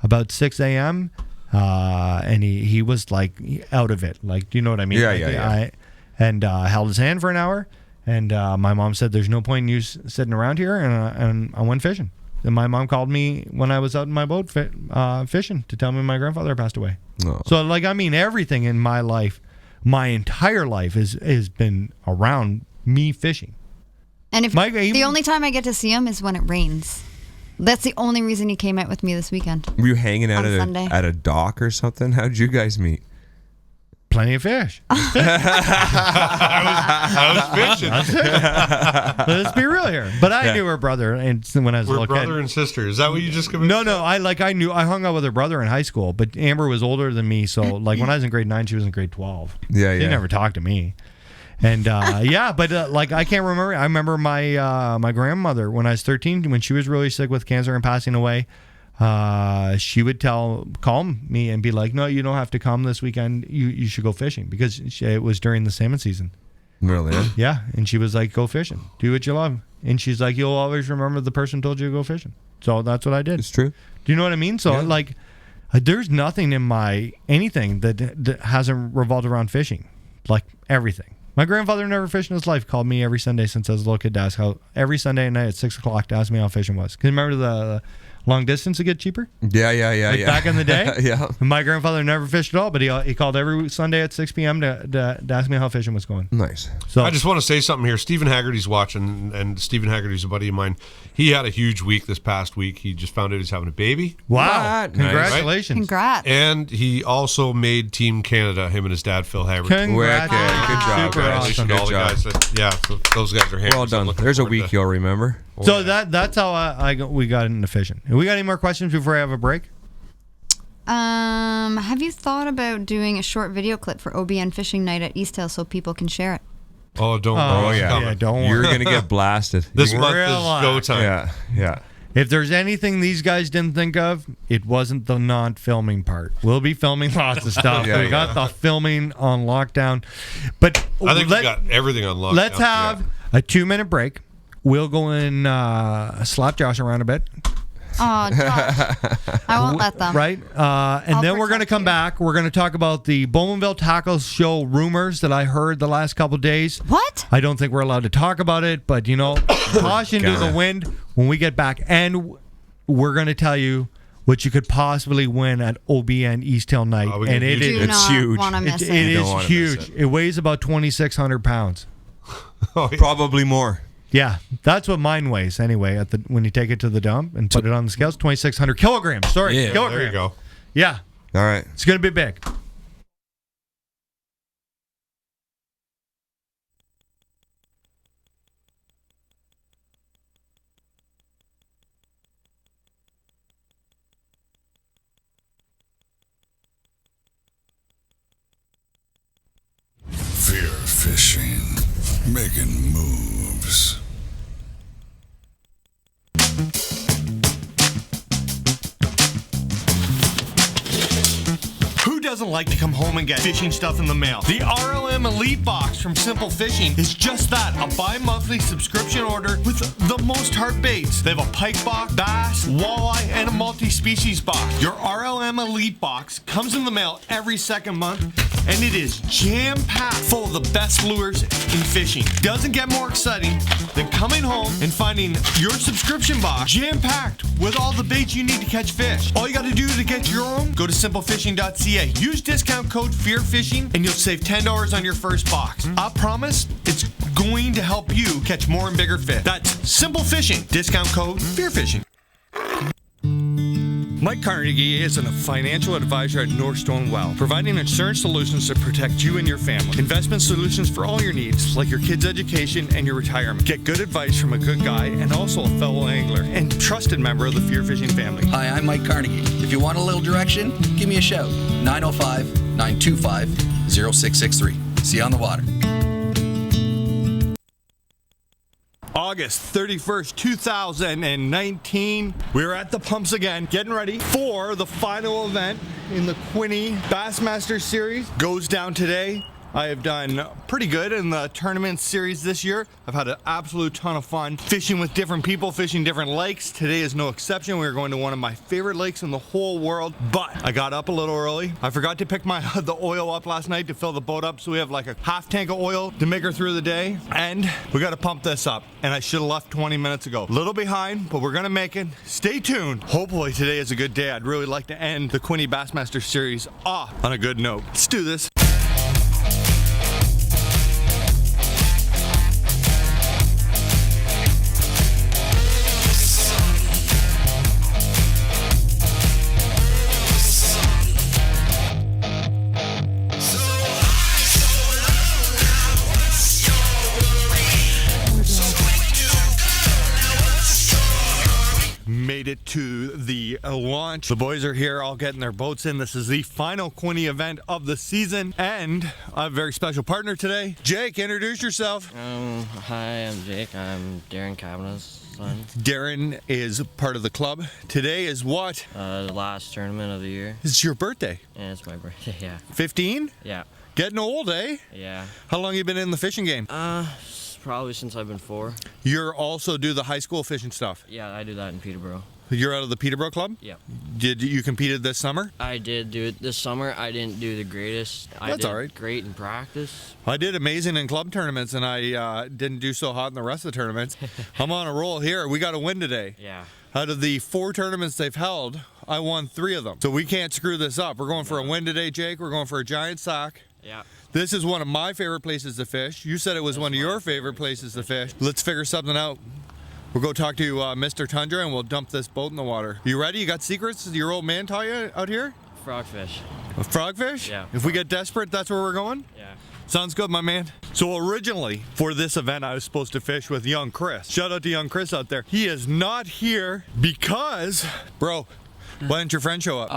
about 6 a.m. And he was like out of it. Like, do you know what I mean? Yeah, Like, yeah. And held his hand for an hour. And my mom said, "There's no point in you sitting around here." And I went fishing. And my mom called me when I was out in my boat fishing to tell me my grandfather passed away. Oh. So, like, I mean, everything in my life, my entire life has been around me fishing. And if Mike, even- the only time I get to see him is when it rains. That's the only reason he came out with me this weekend. Were you hanging out On Sunday. at a dock or something? How did you guys meet? Plenty of fish. I was fishing. Let's be real here. But I knew her brother, and when I was a We're little brother kid. and sister. Is that what you just committed? No. I hung out with her brother in high school, but Amber was older than me, so like when I was in grade 9, she was in grade 12. Yeah, She yeah. never talked to me. And like I can't remember. I remember my grandmother when I was 13, when she was really sick with cancer and passing away. She would call me and be like, "No, you don't have to come this weekend. You should go fishing," because it was during the salmon season. Really? Yeah, and she was like, "Go fishing. Do what you love." And she's like, "You'll always remember the person who told you to go fishing." So that's what I did. It's true. Do you know what I mean? So Yeah. like, there's nothing in my anything that hasn't revolved around fishing. Like everything. My grandfather never fished in his life. Called me every Sunday since I was a little kid to ask how, every Sunday night at 6 o'clock to ask me how fishing was. Can you remember the long distance to get cheaper? Yeah. Back in the day? Yeah. My grandfather never fished at all, but he called every Sunday at 6 p.m. to ask me how fishing was going. Nice. So I just want to say something here. Stephen Haggerty's watching, and Stephen Haggerty's a buddy of mine. He had a huge week this past week. He just found out he's having a baby. wow. What? Congratulations. Congrats. And he also made Team Canada, him and his dad, Phil Haggerty. Congrats. Wicked. Good job, Super guys. awesome. To all the Good job. guys so those guys are hammers. Well I'm done. looking There's a forward week to- you'll remember. So that's how we got into fishing. We got any more questions before I have a break? Have you thought about doing a short video clip for OBN Fishing Night at Easthill so people can share it? Oh, don't. Oh, it's yeah. coming. Yeah, don't You're worry. going to get blasted. This month Relax. is go time. Yeah. If there's anything these guys didn't think of, it wasn't the non-filming part. We'll be filming lots of stuff. Yeah, we got the filming on lockdown. But I think we got everything on lockdown. let's have a 2-minute break. We'll go and slap Josh around a bit. Oh, Josh. I won't let them. Right? And I'll then we're going to protect come you. back. We're going to talk about the Bowmanville Tackle Show rumors that I heard the last couple days. What? I don't think we're allowed to talk about it, but, caution to the wind when we get back. And we're going to tell you what you could possibly win at OBN Easthill Night. Oh, we And can it do is Do It's not huge. want to miss it it. is don't wanna miss huge. it. It weighs about 2,600 pounds. Oh, yeah. Probably more. Yeah, that's what mine weighs anyway. When you take it to the dump and put it on the scales, 2,600 kilograms. Sorry, Yeah, kilograms. There you go. Yeah, All right. it's gonna be big. Fear fishing. Making moves. Who doesn't like to come home and get fishing stuff in the mail? The RLM Elite Box from Simple Fishing is just that, a bi-monthly subscription order with the most hard baits. They have a pike box, bass, walleye, and a multi-species box. Your RLM Elite Box comes in the mail every second month, and it is jam-packed full of the best lures in fishing. Doesn't get more exciting than coming home and finding your subscription box jam-packed with all the baits you need to catch fish. All you got to do to get your own, go to simplefishing.ca. Use discount code FearFishing and you'll save $10 on your first box. I promise it's going to help you catch more and bigger fish. That's Simple Fishing. Discount code FearFishing. Mike Carnegie is a financial advisor at Northstone Wealth, providing insurance solutions to protect you and your family. Investment solutions for all your needs, like your kids' education and your retirement. Get good advice from a good guy and also a fellow angler and trusted member of the Fear Fishing family. Hi, I'm Mike Carnegie. If you want a little direction, give me a shout. 905-925-0663. See you on the water. August 31st, 2019. We're at the pumps again, getting ready for the final event in the Quinny Bassmaster Series. Goes down today. I have done pretty good in the tournament series this year. I've had an absolute ton of fun fishing with different people, fishing different lakes. Today is no exception. We're going to one of my favorite lakes in the whole world, but I got up a little early. I forgot to pick the oil up last night to fill the boat up, so we have like a half tank of oil to make her through the day, and we got to pump this up, and I should have left 20 minutes ago. A little behind, but we're going to make it. Stay tuned. Hopefully today is a good day. I'd really like to end the Quinny Bassmaster Series off on a good note. Let's do this. Made it to the launch. The boys are here all getting their boats in. This is the final Quinny event of the season, and I have a very special partner today. Jake, introduce yourself. Hi, I'm Jake. I'm Darren Kavanaugh's son. Darren is part of the club. Today is what? The last tournament of the year. It's your birthday. And it's my birthday, yeah. 15? Yeah. Getting old, eh? Yeah. How long you been in the fishing game? Probably since I've been 4. You also do the high school fishing stuff. Yeah, I do that in Peterborough. You're out of the Peterborugh Club? Yep. Did you competed this summer? I did do it this summer. I didn't do the greatest. I That's did all right. great in practice. I did amazing in club tournaments, and I didn't do so hot in the rest of the tournaments. I'm on a roll here. We got to win today. Yeah. Out of the 4 tournaments they've held, I won 3 of them. So we can't screw this up. We're going for a win today, Jake. We're going for a giant sack. Yeah. This is one of my favorite places to fish. You said it was one of your favorite places to fish. Let's figure something out. We'll go talk to Mr. Tundra and we'll dump this boat in the water. You ready? You got secrets? Did your old man taught you out here? Frogfish. A frogfish? Yeah. If we get desperate, that's where we're going? Yeah. Sounds good, my man. So originally, for this event, I was supposed to fish with young Chris. Shout out to young Chris out there. He is not here because, bro, why didn't your friend show up?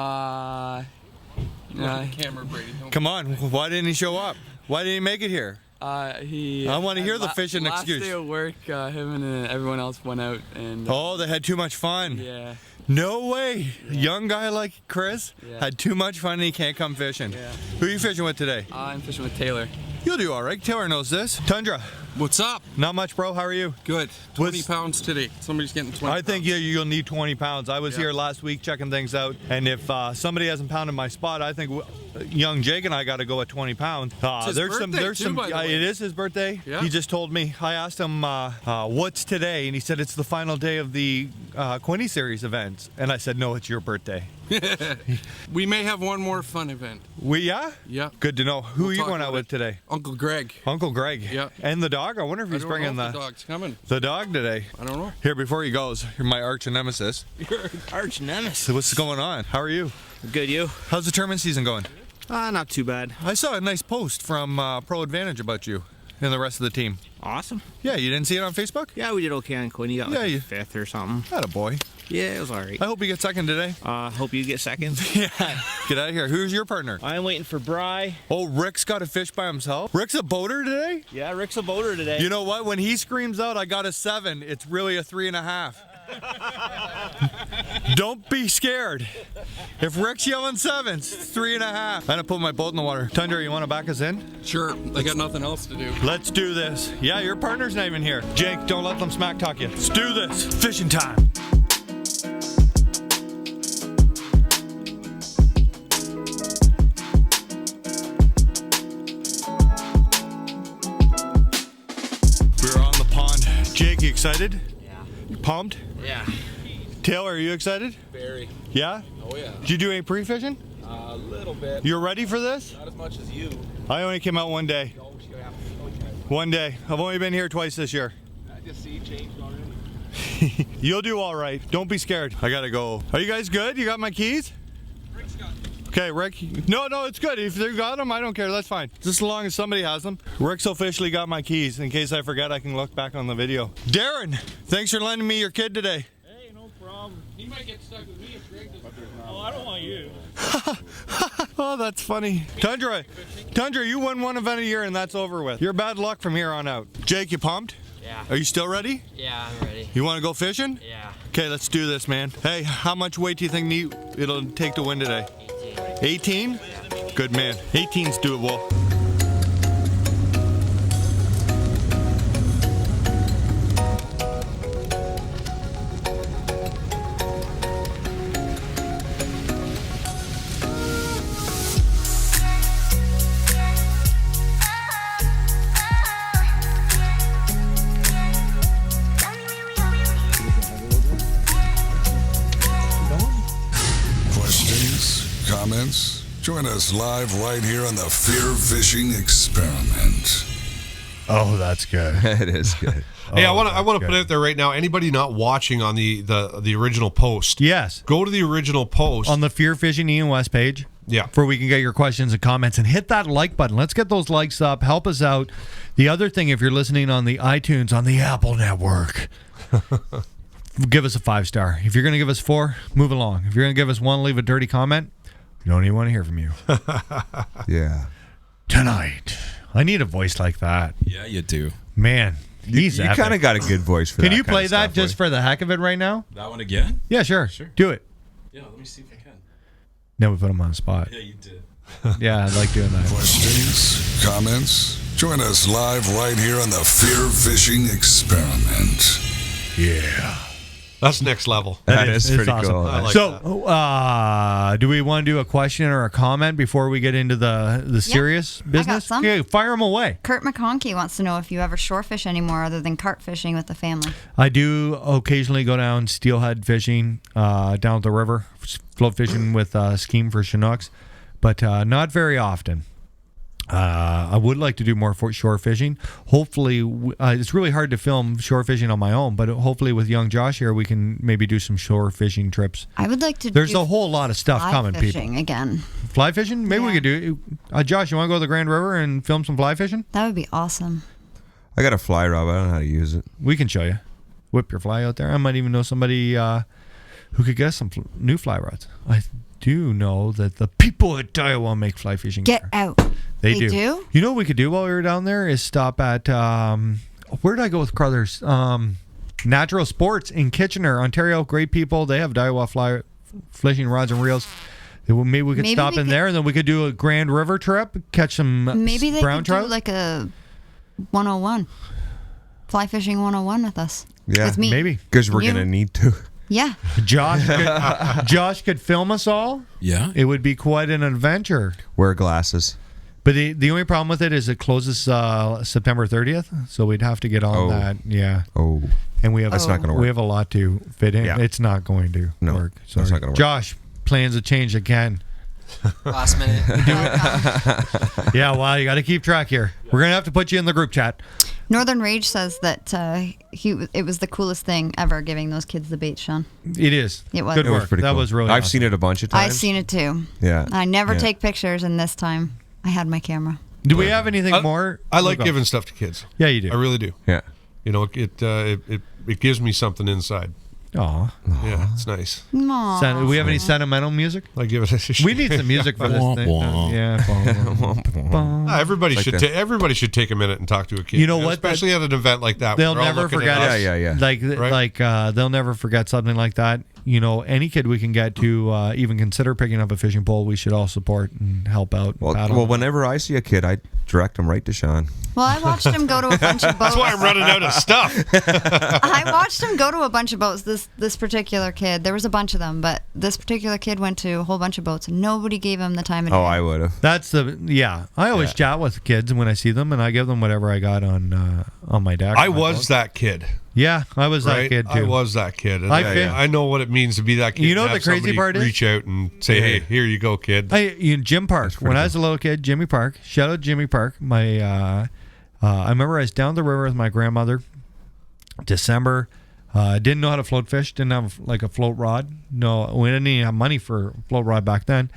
Camera Brady. Come on, why didn't he show up? Why didn't he make it here? I want to hear the fishing excuse. Last day of work, him and everyone else went out and. Oh, they had too much fun. Yeah. No way. A young guy like Chris had too much fun and he can't come fishing. Yeah. Who are you fishing with today? I'm fishing with Taylor. You'll do all right. Taylor knows this. Tundra. What's up? Not much, bro. How are you? Good. 20 pounds today. Somebody's getting 20 I think you'll need 20 pounds. I was here last week checking things out, and if somebody hasn't pounded my spot, I think young Jake and I got to go at 20 pounds. There's some. By the way. It is his birthday. Yeah. He just told me. I asked him what's today, and he said it's the final day of the Quinny Series events, and I said no, it's your birthday. We may have one more fun event. Yeah. Good to know. Who are you going out with today? Uncle Greg. Uncle Greg. Yeah. And the dog. I wonder if he's bringing the dog's coming. The dog today. I don't know. Here, before he goes, you're my arch nemesis. Your arch nemesis. So what's going on? How are you? Good, you? How's the tournament season going? Not too bad. I saw a nice post from Pro Advantage about you and the rest of the team. Awesome. Yeah, you didn't see it on Facebook? Yeah, we did okay on Quinn. You got like 5th or something. Attaboy. Yeah, it was all right. I hope you get second today. Hope you get second. Yeah. Get out of here. Who's your partner? I'm waiting for Bry. Oh, Rick's got a fish by himself? Rick's a boater today? Yeah, Rick's a boater today. You know what? When he screams out, I got a 7, it's really a 3.5. Don't be scared. If Rick's yelling 7s, it's 3.5. I'm gonna put my boat in the water. Tundra, you want to back us in? Sure. I got nothing else to do. Let's do this. Yeah, your partner's not even here. Jake, don't let them smack talk you. Let's do this. Fishing time. We're on the pond. Jake, you excited? Yeah. You pumped? Yeah. Taylor, are you excited? Very. Yeah? Oh, yeah. Did you do any pre-fishing? A little bit. You're ready for this? Not as much as you. I only came out one day. One day. I've only been here twice this year. I just see you changed already. You'll do all right. Don't be scared. I gotta go. Are you guys good? You got my keys? Rick's got them. Okay, Rick. No, it's good. If they got them, I don't care. That's fine. Just as long as somebody has them. Rick's officially got my keys. In case I forget, I can look back on the video. Darren, thanks for lending me your kid today. Hey, no problem. He might get stuck with me if Greg doesn't. Oh, I don't want you. Oh, that's funny. Tundra, you win one event a year and that's over with. You're bad luck from here on out. Jake, you pumped? Yeah. Are you still ready? Yeah, I'm ready. You want to go fishing? Yeah. Okay, let's do this, man. Hey, how much weight do you think it'll take to win today? 18? Good man. 18's doable. Questions? Comments? Join us live right here on the FearFishing Experiment. Oh, that's good. It is good. Hey, I want to put it out there right now. Anybody not watching on the original post? Yes. Go to the original post on the FearFishing Ian West page. Yeah. Where we can get your questions and comments, and hit that like button. Let's get those likes up. Help us out. The other thing, if you're listening on the iTunes, on the Apple Network, give us a 5-star. If you're going to give us 4, move along. If you're going to give us 1, leave a dirty comment. We don't even want to hear from you. Yeah. Tonight. I need a voice like that. Yeah, you do. Man, You kind of got a good voice for that. Can you kind play of that stuff, just for the heck of it right now? That one again? Yeah, sure. Sure. Do it. Yeah, let me see if I can. Then we put him on the spot. Yeah, you did. Yeah, I like doing that. Questions? Comments? Join us live right here on the FearFishing Experiment. Yeah. That's next level. That is pretty awesome. cool. I like So, do we want to do a question or a comment before we get into the serious business? some. Okay, fire them away. Kurt McConkey wants to know if you ever shore fish anymore other than carp fishing with the family. I do occasionally go down steelhead fishing down at the river, float fishing with scheme for Chinooks, but not very often. I would like to do more shore fishing. Hopefully, it's really hard to film shore fishing on my own, but hopefully with young Josh here, we can maybe do some shore fishing trips. I would like to There's do a whole lot of stuff fly coming, people. fishing again. Fly fishing? Maybe we Yeah. could do Josh, you want to go to the Grand River and film some fly fishing? That would be awesome. I got a fly rod, but I don't know how to use it. We can show you. Whip your fly out there. I might even know somebody who could get us some new fly rods. I do know that the people at Iowa make fly fishing Get gear. out. They They do. do? You know what we could do while we were down there is stop at where did I go with Crothers? Natural Sports in Kitchener, Ontario. Great people. They have Daiwa fly fishing rods and reels. Maybe we could stop in there, and then we could do a Grand River trip, catch some Maybe they brown could trout. do like a 101. Fly fishing 101 with us. Yeah, With me. maybe. Because we're You- going to need to. Yeah. Josh could film us all. Yeah. It would be quite an adventure. Wear glasses. But the only problem with it is it closes September 30th, so we'd have to get on that. Yeah. Oh. And we have That's not gonna work. We have a lot to fit in. Yeah. It's not going to work. that's not gonna work. Josh, plans have changed again. Last minute. Yeah, well, you got to keep track here. We're gonna have to put you in the group chat. Northern Rage says that it was the coolest thing ever giving those kids the bait, Sean. It is. It was. Good It was work. pretty That cool. was really I've awesome. seen it a bunch of times. I've seen it too. Yeah. I never Yeah. take pictures, and this time I had my camera. Do we have anything more? I like Go. giving stuff to kids. Yeah, you do. I really do. Yeah. You know, it gives me something inside. Aw. Yeah, it's nice. Aww. Do we have any sentimental music? Like give it a We need some music for this Wah, thing. wah. Everybody Like should that. everybody should take a minute and talk to a kid. You know what? Especially at an event like that. They'll We're all never looking forget at it. us. Yeah. Like they'll never forget something like that. You know, any kid we can get to even consider picking up a fishing pole, we should all support and help out. Well, whenever I see a kid, I direct them right to Sean. Well, I watched him go to a bunch of boats. That's why I'm running out of stuff. I watched him go to a bunch of boats. This particular kid, there was a bunch of them, but this particular kid went to a whole bunch of boats, and nobody gave him the time of day. Oh, I would have. That's I always chat with kids when I see them, and I give them whatever I got on my deck. I was that kid. Yeah, I was that Right? kid too. I was that kid. And I I know what it means to be that kid. You know and the have crazy somebody part is? reach out and say, "Hey, here you go, kid." Jim Park. When I was a little kid, Jimmy Park. Shout out Jimmy Park. I remember I was down the river with my grandmother. December. Didn't know how to float fish. Didn't have like a float rod. No, we didn't even have money for a float rod back then.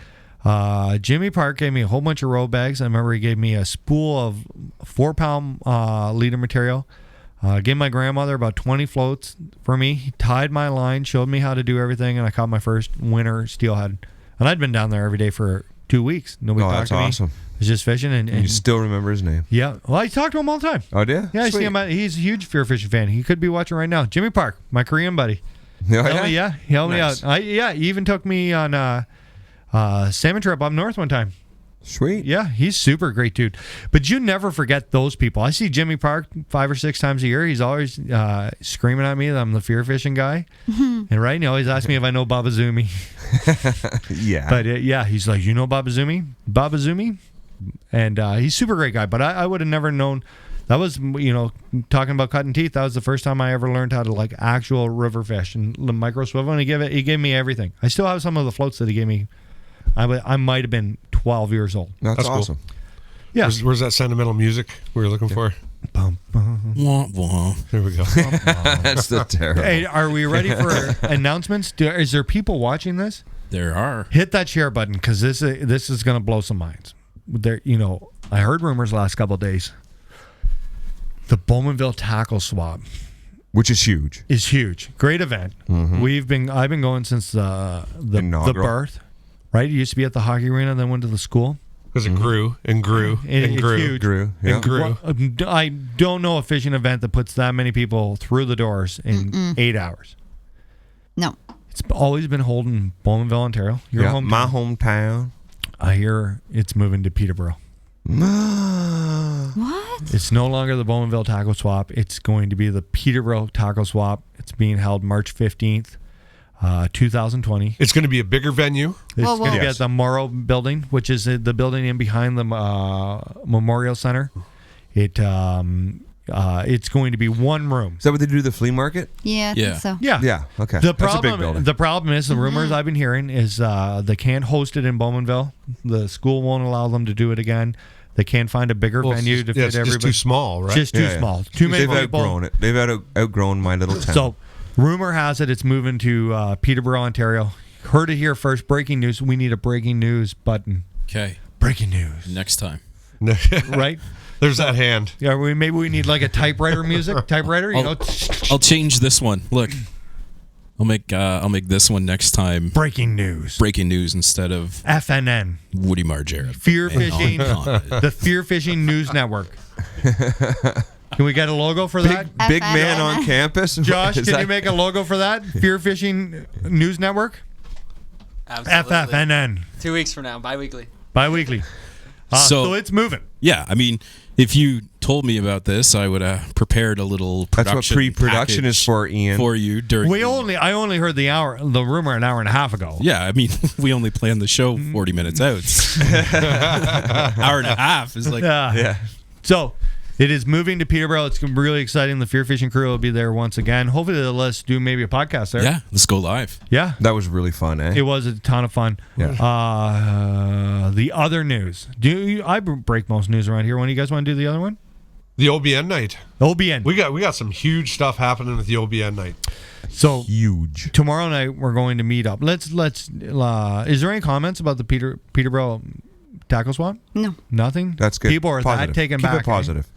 Jimmy Park gave me a whole bunch of row bags. I remember he gave me a spool of 4-pound leader material. Gave my grandmother about 20 floats for me. He tied my line, showed me how to do everything, and I caught my first winter steelhead. And I'd been down there every day for 2 weeks. Nobody talked that's to me. awesome. I was just fishing. And You still remember his name? yeah. Well, I talk to him all the time. Oh, do you? Yeah, I see Sweet. him. He's a huge FearFishing fan. He could be watching right now. Jimmy Park, my Korean buddy. Oh, He helped me out. He even took me on a salmon trip up north one time. Sweet. Yeah, he's super great dude. But you never forget those people. I see Jimmy Park 5 or 6 times a year. He's always screaming at me that I'm the FearFishing guy. And right, he always asks me if I know Babazumi. Yeah. But he's like, you know Babazumi? And he's a super great guy. But I would have never known. That was, talking about cutting teeth. That was the first time I ever learned how to like actual river fish and the micro swivel. And he gave me everything. I still have some of the floats that he gave me. I might have been 12 years old. That's cool. awesome. Yeah. Where's that sentimental music we were looking for? Bum, bum. Wah, wah. There we go. That's the terrible. Hey, are we ready for announcements? Is there people watching this? There are. Hit that share button because this is going to blow some minds. There, I heard rumors last couple of days. The Bowmanville Tackle Swap, Which is huge. is huge. Great event. Mm-hmm. I've been going since the Inaugural. birth. Right, it used to be at the hockey arena, then went to the school. Because it grew and grew and It's grew. huge. Grew. Yeah. And grew. I don't know a fishing event that puts that many people through the doors in 8 hours. No. It's always been holding in Bowmanville, Ontario. Your Yeah, hometown. my hometown. I hear it's moving to Peterborough. What? It's no longer the Bowmanville Tackle Swap. It's going to be the Peterborugh Tackle Swap. It's being held March 15th, 2020. It's going to be a bigger venue. It's going to be at the Morrow building, which is the building in behind the Memorial Center. It's going to be one room. Is that what they do? The flea market? Yeah, I think so. Yeah. Okay. That's a big building. The problem is the rumors I've been hearing is they can't host it in Bowmanville. The school won't allow them to do it again. They can't find a bigger venue to fit it's everybody. just too small, right? Just too small. Too many They've people. outgrown it. They've outgrown my little town. So, rumor has it it's moving to Peterborough, Ontario. Heard it here first. Breaking news. We need a breaking news button. Okay. Breaking news. Next time. Right? There's that hand. Yeah, maybe we need like a typewriter music. Typewriter, you know. I'll change this one. Look, I'll make this one next time. Breaking news. Breaking news instead of FNN. Woody Margera. FearFishing. The FearFishing News Network. Can we get a logo for that? Big man on campus. Josh, can you make a logo for that? FearFishing News Network. Absolutely. FFNN. 2 weeks from now, bi-weekly. Bi-weekly. So it's moving. Yeah, I mean, if you told me about this, I would have prepared a little production. That's what pre-production is for, Ian. For you during. I only heard the rumor an hour and a half ago. Yeah, I mean, we only planned the show 40 minutes out. Hour and a half is like. Yeah. So it is moving to Peterborough. It's really exciting. The FearFishing crew will be there once again. Hopefully they'll let us do maybe a podcast there. Yeah, let's go live. Yeah. That was really fun, eh? It was a ton of fun. Yeah. The other news. I break most news around here. When do you guys want to do the other one? The OBN Night. OBN. We got some huge stuff happening with the OBN Night. So huge. Tomorrow night we're going to meet up. Let's is there any comments about the Peterborough Tackle Swap? No. Nothing? That's good. People are Positive. that taken Keep back. it positive.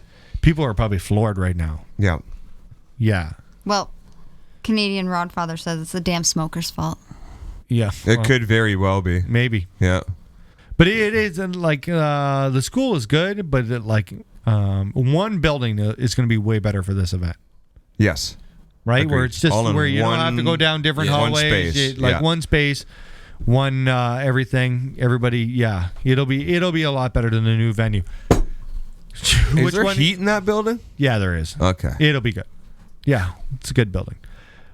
People are probably floored right now. Yeah. Yeah. Well, Canadian Rodfather says it's the damn smoker's fault. Yeah. It could very well be. Maybe. Yeah. But it is like the school is good, but one building is going to be way better for this event. Yes. Right? Agreed. Where it's just where you don't have to go down different hallways. One space, one everything. Everybody, it'll be a lot better than the new venue. Is there heat in that building? Yeah, there is. Okay. It'll be good. Yeah, it's a good building.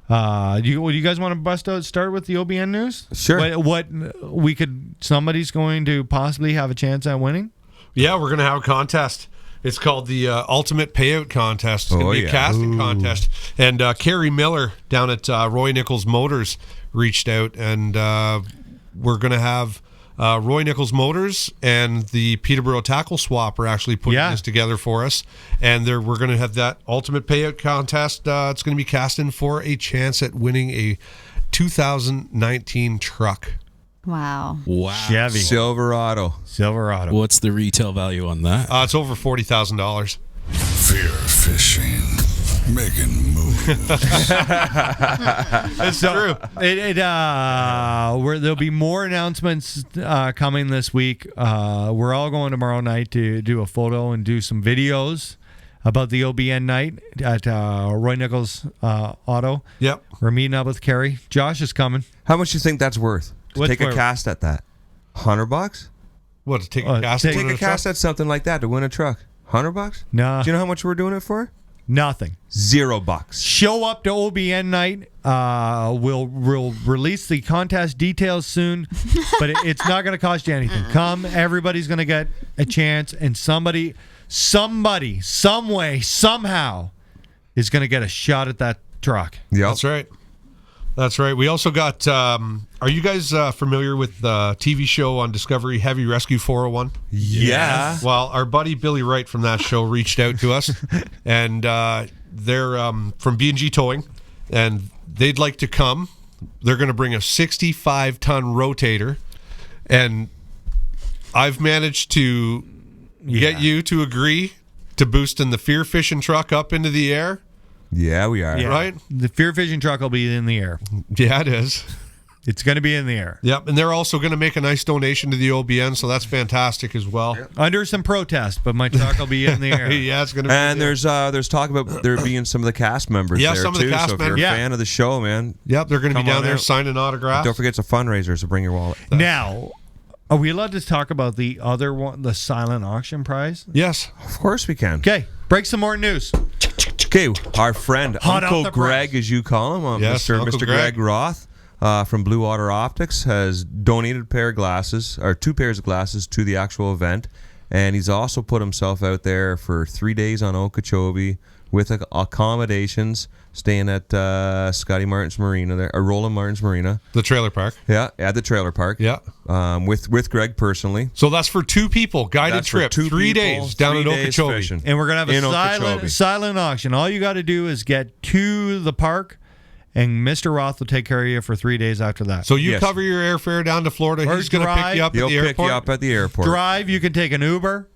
Do you guys want to start with the OBN news? Sure. What somebody's going to possibly have a chance at winning? Yeah, we're going to have a contest. It's called the Ultimate Payout Contest. It's going to be a casting contest. And Carrie Miller down at Roy Nichols Motors reached out, and we're going to have Roy Nichols Motors and the Peterborough Tackle Swap are actually putting this together for us. And we're going to have that Ultimate Payout Contest. It's going to be casting for a chance at winning a 2019 truck. Wow. Chevy. Silverado. What's the retail value on that? It's over $40,000. Fear fishing. Making moves. It's true. There'll be more announcements coming this week. We're all going tomorrow night to do a photo and do some videos about the OBN night at Roy Nichols Auto. Yep. We're meeting up with Carrie. Josh is coming. How much do you think that's worth? To What's take a worth? cast at that? $100? What, to take a cast? Take a cast at something like that to win a truck. $100? No. Do you know how much we're doing it for? Nothing. $0. Show up to OBN night. We'll release the contest details soon, but it's not going to cost you anything. Come, everybody's going to get a chance, and somebody, some way, somehow is going to get a shot at that truck. Yeah, That's right. We also got. Are you guys familiar with the TV show on Discovery, Heavy Rescue 401? Yeah. Well, our buddy Billy Wright from that show reached out to us, and they're from B&G Towing, and they'd like to come. They're going to bring a 65-ton rotator, and I've managed to get you to agree to boosting the FearFishing truck up into the air. Yeah, we are. Yeah. Right? The FearFishing truck will be in the air. Yeah, it is. It's going to be in the air. Yep, and they're also going to make a nice donation to the OBN, so that's fantastic as well. Under some protest, but my truck will be in the air. Yeah, it's going to be. And there's talk about there being some of the cast members there some too. of the cast so if you're members. a fan of the show, man. Yep, they're going to be come down on there out. signing autographs. Don't forget it's a fundraiser, so bring your wallet. Now, Are we allowed to talk about the other one, the silent auction prize? Yes. Of course we can. Okay, break some more news. Okay, our friend Hot Uncle off the Greg, press. as you call him, Yes, Mr. Uncle Greg Greg. Roth from Blue Water Optics has donated a pair of glasses, or 2 pairs of glasses, to the actual event, and he's also put himself out there for 3 days on Okeechobee with accommodations, staying at Scotty Martin's Marina there, or Roland Martin's Marina. The trailer park. Yeah, at the trailer park. Yeah. With Greg personally. So that's for 2 people. Guided That's for trip. 2 3 people, days down 3 at days Okeechobee. fishing. And we're going to have In a Okeechobee. silent auction. All you got to do is get to the park, and Mr. Roth will take care of you for 3 days after that. So you Yes. cover your airfare down to Florida. Or He's going to pick drive. you up at He'll the pick airport. you up at the airport. Drive, you can take an Uber.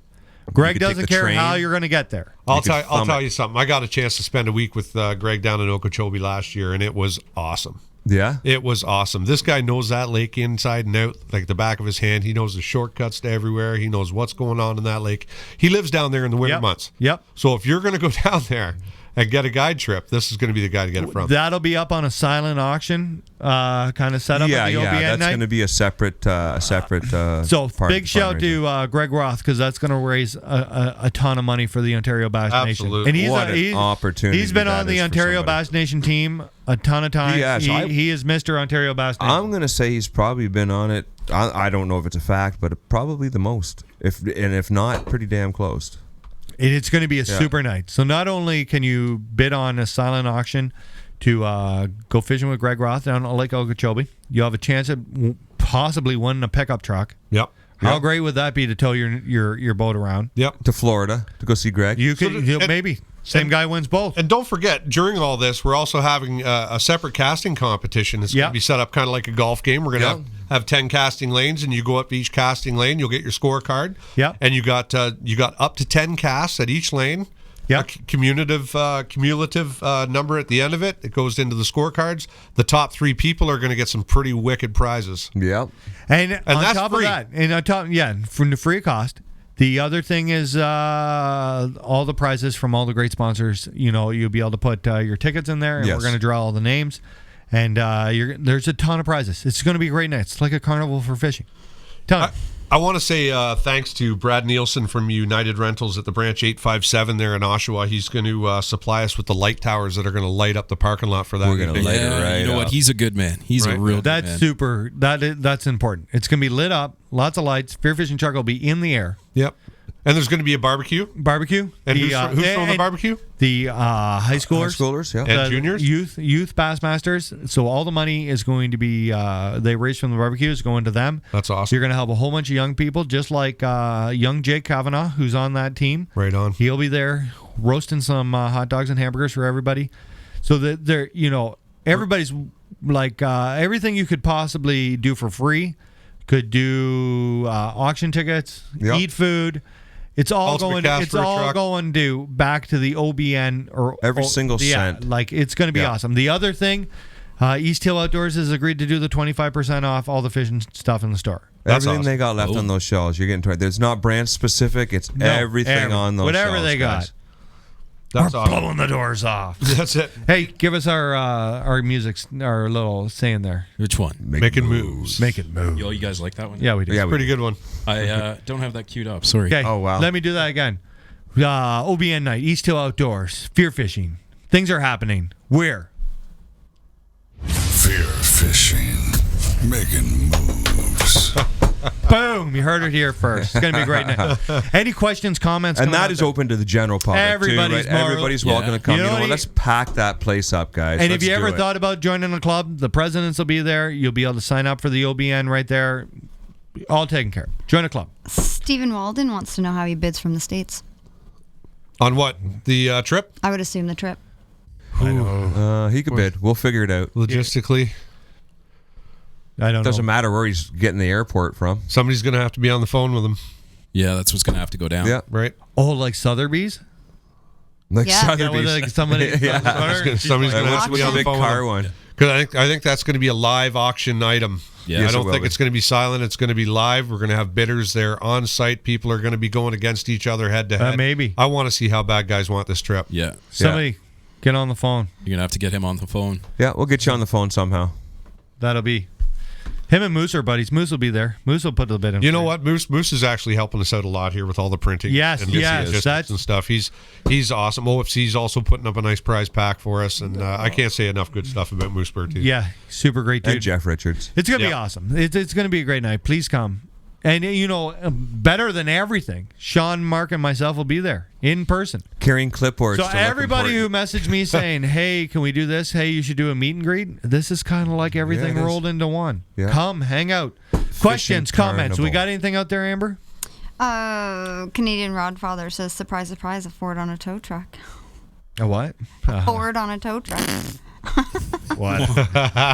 Greg can take doesn't the care train. how you're going to get there. I'll could tell thumb it. you something. I got a chance to spend a week with Greg down in Okeechobee last year, and it was awesome. Yeah. It was awesome. This guy knows that lake inside and out, like the back of his hand. He knows the shortcuts to everywhere. He knows what's going on in that lake. He lives down there in the winter Yep. months. Yep. So if you're going to go down there and get a guide trip, this is going to be the guy to get it from. That'll be up on a silent auction kind of setup Yeah, at the yeah, OBN that's night. going to be a separate So part big of the shout fundraiser. to Greg Roth, because that's going to raise a ton of money for the Ontario Bass Absolutely. Nation. And What an opportunity He's been that on the is for Ontario somebody. Bass Nation team a ton of times. Yes, he is Mr. Ontario Bass Nation. I'm going to say he's probably been on it. I don't know if it's a fact, but probably the most. If not, pretty damn close. It's going to be a Yeah. super night. So not only can you bid on a silent auction to go fishing with Greg Roth down on Lake Okeechobee, you have a chance at possibly winning a pickup truck. Yep. How great would that be to tow your boat around? Yep. To Florida to go see Greg. You could and- maybe same guy wins both. And don't forget, during all this, we're also having a separate casting competition. It's going Yep. to be set up kind of like a golf game. We're going to have 10 casting lanes, and you go up each casting lane. You'll get your scorecard. Yep. And you got up to 10 casts at each lane. Yep. A cumulative number at the end of it. It goes into the scorecards. The top 3 people are going to get some pretty wicked prizes. Yeah. And on that's top free. of that, and on top, from the free cost. The other thing is all the prizes from all the great sponsors. You'll be able to put your tickets in there, and Yes. we're going to draw all the names. And there's a ton of prizes. It's going to be a great night. It's like a carnival for fishing. Ton. I want to say thanks to Brad Nielsen from United Rentals at the Branch 857 there in Oshawa. He's going to supply us with the light towers that are going to light up the parking lot for that. We're gonna evening. light it right you know what? up. He's a good man. He's a real good That's man. super. That's important. It's going to be lit up. Lots of lights. Spearfishing truck will be in the air. Yep. And there's going to be a barbecue. Barbecue. And who's throwing the barbecue? The high schoolers. High schoolers, yeah. And the juniors? youth Bassmasters. So all the money is going to be they raise from the barbecue is going to them. That's So awesome. you're going to have a whole bunch of young people, just like young Jake Kavanaugh, who's on that team. Right on. He'll be there roasting some hot dogs and hamburgers for everybody. So that they're everybody's like everything you could possibly do for free. Could do auction tickets, Yep. eat food. It's all Ultimate going. cash It's for a all truck. going to back to the OBN or Every single cent. Like it's going to be Yeah. awesome. The other thing, Easthill Outdoors has agreed to do the 25% off all the fishing stuff in the store. That's Everything awesome. they got left on those shelves, you're getting to it. There's not brand specific. It's everything on those whatever shelves, they got. guys. That's We're awesome. blowing the doors off. That's it. Hey, give us our music, our little saying there. Which one? Making moves. Make it move. Yo, you guys like that one? Yeah, we do. Yeah, Pretty good one. I don't have that queued up. Sorry. Okay. Oh, wow. Let me do that again. OBN Night, Easthill Outdoors, Fear Fishing. Things are happening. Where? Fear fishing. Making moves. Boom! You heard it here first. It's gonna be a great night. Any questions, comments? And coming that out is there? open to the general public Everybody's too, right? more- Everybody's Yeah. welcome to come. You You know know, what? what? Let's pack that place up, guys. And Let's if you do ever it. thought about joining a club, the presidents will be there. You'll be able to sign up for the OBN right there. All taken care of. Join a club. Stephen Walden wants to know how he bids from the States. On what? The trip? I would assume the trip. I know. He could bid. We'll figure it out. Logistically, I don't Doesn't know. matter where he's getting the airport from. somebody's going to have to be on the phone with him, Yeah, that's what's going to have to go down. Yeah. right? Oh, like Sotheby's? Like Yeah. Yeah, with Sotheby's. like somebody. Somebody's going to have to What's be the on the big phone car with him. one? Because I think that's going to be a live auction item. Yeah. I Yes, it don't will think be. it's going to be silent. It's going to be live. We're going to have bidders there on site. People are going to be going against each other head to head. Maybe. I want to see how bad guys want this trip. Yeah. Somebody get on the phone. You're going to have to get him on the phone. Yeah, we'll get you on the phone somehow. That'll be. Him and Moose are buddies. Moose will be there. Moose will put a bit in. You know what? Moose is actually helping us out a lot here with all the printing. Yes, and that's and stuff. He's awesome. OFC's also putting up a nice prize pack for us, and I can't say enough good stuff about Mooseburg too. Yeah, super great dude. And Jeff Richards. It's gonna be awesome. It's gonna be a great night. Please come. And, you know, better than everything, Sean, Mark, and myself will be there in person. Carrying clipboards. So everybody who messaged me saying, hey, can we do this? Hey, you should do a meet and greet. This is kind of like everything rolled into one. Yeah. Come, hang out. Questions, comments. We got anything out there, Amber? Canadian Rodfather says, surprise, surprise, a Ford on a tow truck. A what? Ford on a tow truck. What?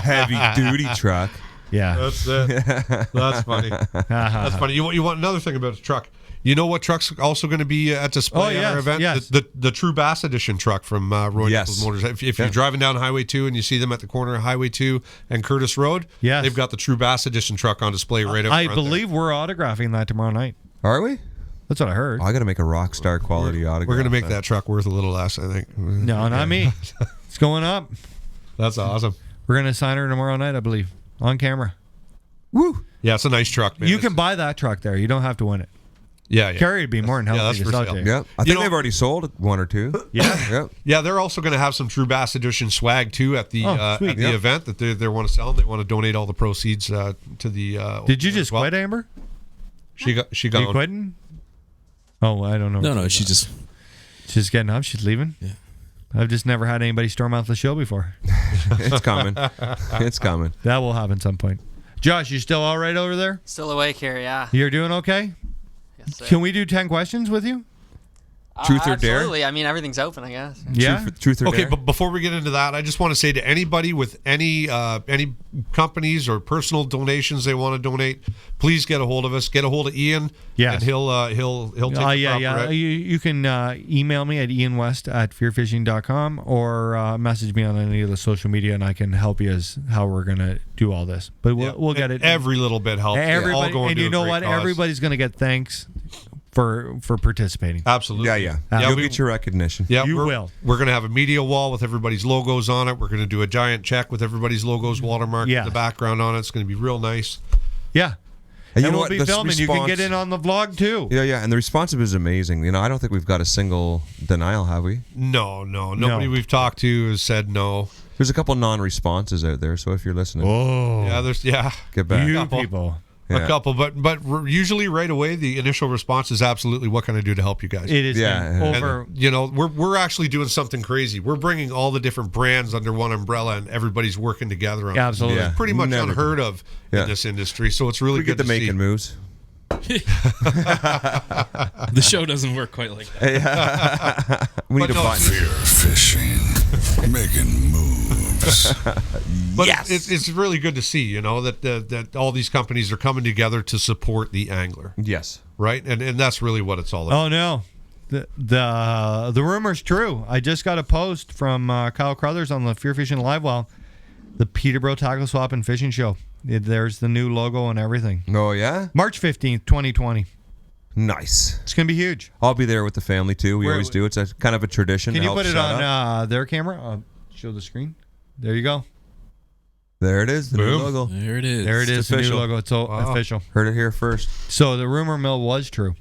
Heavy duty truck. Yeah. That's it. That's funny. That's funny. You want another thing about the truck. You know what truck's also going to be at display at our event? Yes. The True Bass Edition truck from Roy Nichols Motors. If you're driving down Highway 2 and you see them at the corner of Highway 2 and Curtis Road, they've got the True Bass Edition truck on display right out front. I believe we're autographing that tomorrow night. Are we? That's what I heard. Oh, I got to make a rock star quality autograph. We're going to make that truck worth a little less, I think. No, not me. It's going up. That's awesome. We're going to sign her tomorrow night, I believe, on camera. Woo! Yeah, it's a nice truck, man. You can buy that truck there. You don't have to win it. Yeah. Carrie would be more than happy that's to for sell sale. to you. Yeah, I think they've already sold one or two. Yeah, they're also going to have some True Bass Edition swag too at the event that they want to sell. They want to donate all the proceeds to the. Did you just quit, Amber? She got. Are you quitting? Oh, I don't know. No, she's just getting up. She's leaving. Yeah. I've just never had anybody storm out the show before. It's coming. It's coming. That will happen some point. Josh, you still all right over there? Still awake here, yeah. You're doing okay? Yes, sir. Can we do 10 questions with you? Truth or dare? Absolutely. I mean, everything's open, I guess. Yeah. Truth or dare? Okay, but before we get into that, I just want to say to anybody with any companies or personal donations they want to donate, please get a hold of us. Get a hold of Ian. Yes. And he'll take the proper right. You can email me at ianwest@fearfishing.com or message me on any of the social media, and I can help you as how we're going to do all this. But we'll get it. Every little bit helps. Everybody, All going and to you a know great what? cause. Everybody's going to get thanks for participating. Absolutely. Yeah. You'll get your recognition. Yeah, you will. We're going to have a media wall with everybody's logos on it. We're going to do a giant check with everybody's logos watermarked in the background on it. It's going to be real nice. Yeah. And we'll be filming. You can get in on the vlog too. Yeah. And the response is amazing. You know, I don't think we've got a single denial, have we? No. Nobody we've talked to has said no. There's a couple non-responses out there, so if you're listening, get back. You people. A couple, but usually right away the initial response is absolutely, what can I do to help you guys? It is over. And, you know, we're actually doing something crazy. We're bringing all the different brands under one umbrella, and everybody's working together on it. Absolutely. It's pretty much unheard of in this industry, so it's really good to to making see. moves. The show doesn't work quite like that. We need a button. Fear fishing, making moves. But it's really good to see, you know, that all these companies are coming together to support the angler. Yes. Right? And that's really what it's all about. Oh, no. The rumor's true. I just got a post from Kyle Crothers on the Fear Fishing Live Well, the Peterborugh Tackle Swap and Fishing Show. There's the new logo and everything. Oh, yeah? March 15th, 2020. Nice. It's going to be huge. I'll be there with the family, too. We always do. It's a kind of a tradition. Can to you help put it set on their camera? I'll show the screen. There you go. There it is, the new logo. There it is. There it is, It's the new official. logo. It's official. Heard it here first. So the rumor mill was true.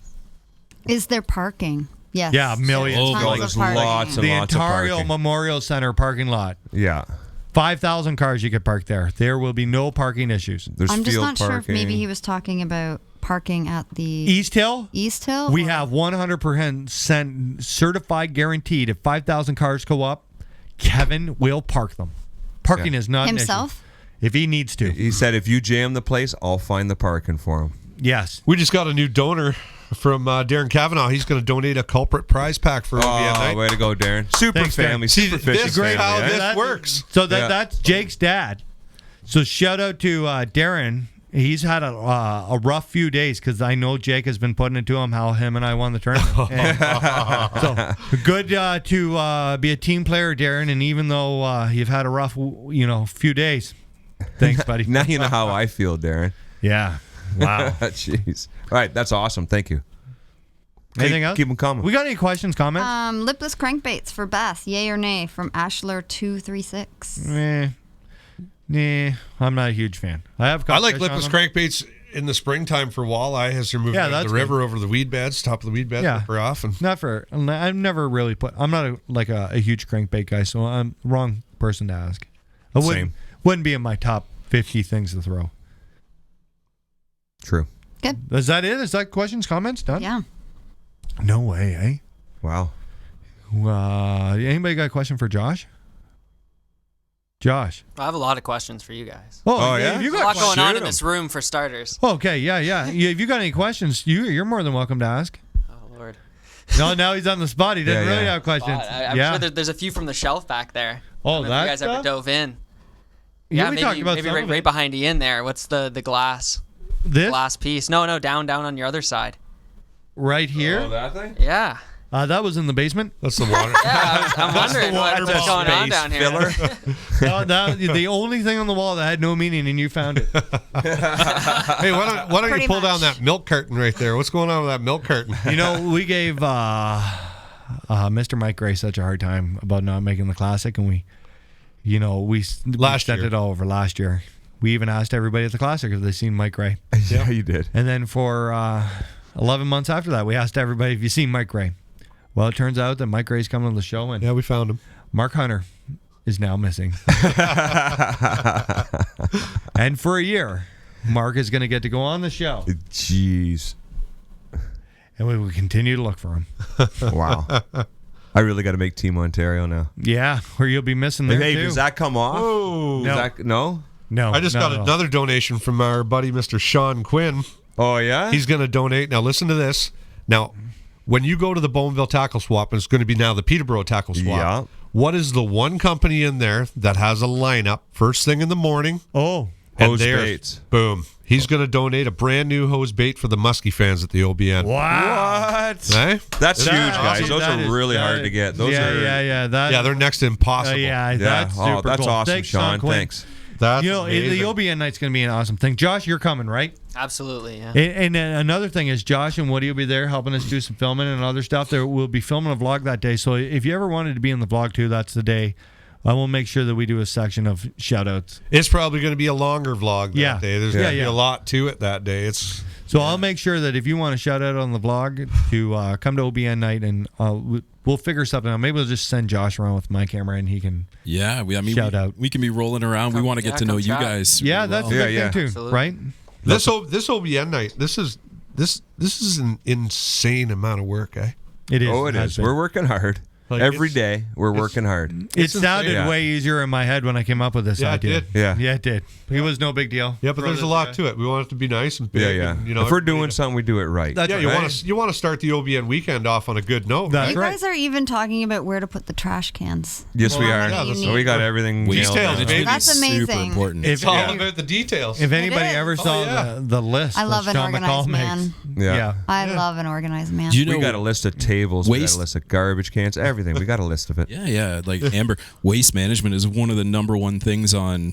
Is there parking? Yes. Yeah, millions. Tons there's of parking. lots and The lots of Ontario parking. Memorial Center parking lot. Yeah. 5,000 cars you could park there. There will be no parking issues. There's I'm just field not sure if parking. maybe he was talking about parking at the Easthill? Easthill. We have 100% certified guaranteed. If 5,000 cars go up, Kevin will park them. Parking is not himself. an issue. If he needs to. He said, if you jam the place, I'll find the parking for him. Yes. We just got a new donor from Darren Kavanaugh. He's going to donate a culprit prize pack for OBN Night. Way to go, Darren. Super Thanks, family. Darren. Super fishing This family. is how eh? this works. So that's Jake's dad. So shout out to Darren. He's had a rough few days because I know Jake has been putting it to him how him and I won the tournament. So good to be a team player, Darren. And even though you've had a rough, few days, thanks, buddy. Now you know how I feel, Darren. Yeah. Wow. Jeez. All right. That's awesome. Thank you. Anything else? Keep them coming. We got any questions, comments? Lipless crankbaits for bass, yay or nay? From Ashler 236. Nah, I'm not a huge fan. I like fish lipless on them. crankbaits in the springtime for walleye as they're moving out of that's the river over the weed beds, top of the weed bed. Yeah. Very often. Not for. I've never really put. I'm not a huge crankbait guy, so I'm the wrong person to ask. I wouldn't be in my top 50 things to throw. True. Good. Is that it? Is that questions, comments done? Yeah. No way, eh? Wow. Anybody got a question for Josh? Josh. I have a lot of questions for you guys. Oh yeah. If you There's a got lot going on in this room for starters. Okay, yeah. If you got any questions, you're more than welcome to ask. Oh Lord. No, now he's on the spot. He didn't really have questions. I'm sure there's a few from the shelf back there. Oh, I don't know that if you guys stuff? ever dove in. Yeah, we talked about maybe some of right it. behind Ian there. What's the glass? This? Glass piece. No, down on your other side. Right here? Oh, that thing? Yeah. That was in the basement. That's the water. Yeah, I'm wondering what's going on down here. The only thing on the wall that had no meaning, and you found it. Hey, why don't Pretty you pull much. down that milk carton right there? What's going on with that milk carton? You know, we gave Mr. Mike Gray such a hard time about not making the classic, and we sent it all over last year. We even asked everybody at the classic if they seen Mike Gray. Yeah, you did. And then for 11 months after that, we asked everybody if you seen Mike Gray. Well, it turns out that Mike Gray's coming on the show, and Yeah, we found him. Mark Hunter is now missing. And for a year, Mark is going to get to go on the show. Jeez. And we will continue to look for him. Wow. I really got to make Team Ontario now. Yeah, or you'll be missing there Hey, too. does that come off? Oh. No. No? I just got another donation from our buddy, Mr. Sean Quinn. Oh, yeah? He's going to donate. Now, listen to this. Now, when you go to the Bowmanville Tackle Swap, and it's going to be now the Peterborugh Tackle Swap, Yeah. what is the one company in there that has a lineup first thing in the morning? Oh. And Hose there's- baits. Boom. He's going to donate a brand new hose bait for the muskie fans at the OBN. Wow. What? Eh? That's huge, That- guys. awesome. Those That are is- really that hard is- to get. Those are. Yeah. Yeah, they're next to impossible. That's super that's cool. awesome, Thanks, Sean. Quinn. Thanks. That's The amazing. OBN night's going to be an awesome thing. Josh, you're coming, right? Absolutely, yeah. And another thing is Josh and Woody will be there helping us do some filming and other stuff. There we'll be filming a vlog that day. So if you ever wanted to be in the vlog too, that's the day. I will make sure that we do a section of shout outs. It's probably going to be a longer vlog that Yeah. day. There's Yeah, going to be yeah. a lot to it that day. It's So I'll make sure that if you want to shout out on the vlog to come to OBN night, and we'll figure something out. Maybe we'll just send Josh around with my camera and he can shout out. We can be rolling around. We want to get to know you guys. Yeah, really that's well. the big thing too, Absolutely. right? this OBN night. This is an insane amount of work, eh? It is. Oh, it has is. been. We're working hard. Like, Every it's- day, we're working hard. It sounded Yeah. way easier in my head when I came up with this Yeah, it idea. did. Yeah. It did. It was no big deal. Yeah, but there's a lot to it. We want it to be nice and big. Yeah. And, you know, If we're everybody doing something, we do it right. That's you right. want to start the OBN weekend off on a good note. That's You right. guys are even talking about where to put the trash cans. Yes, we Well, are. yeah, that's So we got everything Waste nailed down. Details, baby. That's Super amazing. important. If, It's all about the details. if anybody is. ever saw yeah. the list, I love that an Sean organized McCall man. makes, Yeah. I love an organized man. Do you know We got a list of tables. We got waste- a list of garbage cans. Everything. We got a list of it. Yeah. Like Amber, waste management is one of the number one things on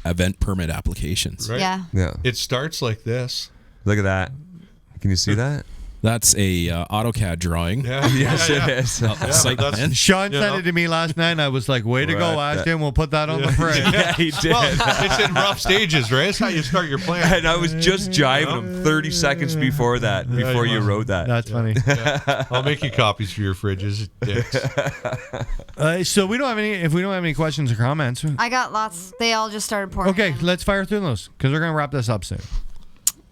event permit applications. Right? Yeah. Yeah. It starts like this. Look at that. Can you see that? That's a AutoCAD drawing. Yeah. Yes, yeah. it is. A site that's- plan. Sean You sent know? it to me last night, and I was like, way to go, Right, Ashton. We'll put that on the fridge. Yeah, he did. Well, it's in rough stages, right? That's how you start your plan. And I was just jiving him 30 seconds before that, before you wrote that. That's funny. I'll make you copies for your fridges, dicks. So we don't have any. If we don't have any questions or comments, I got lots. They all just started pouring. okay, in. let's fire through those because we're gonna wrap this up soon.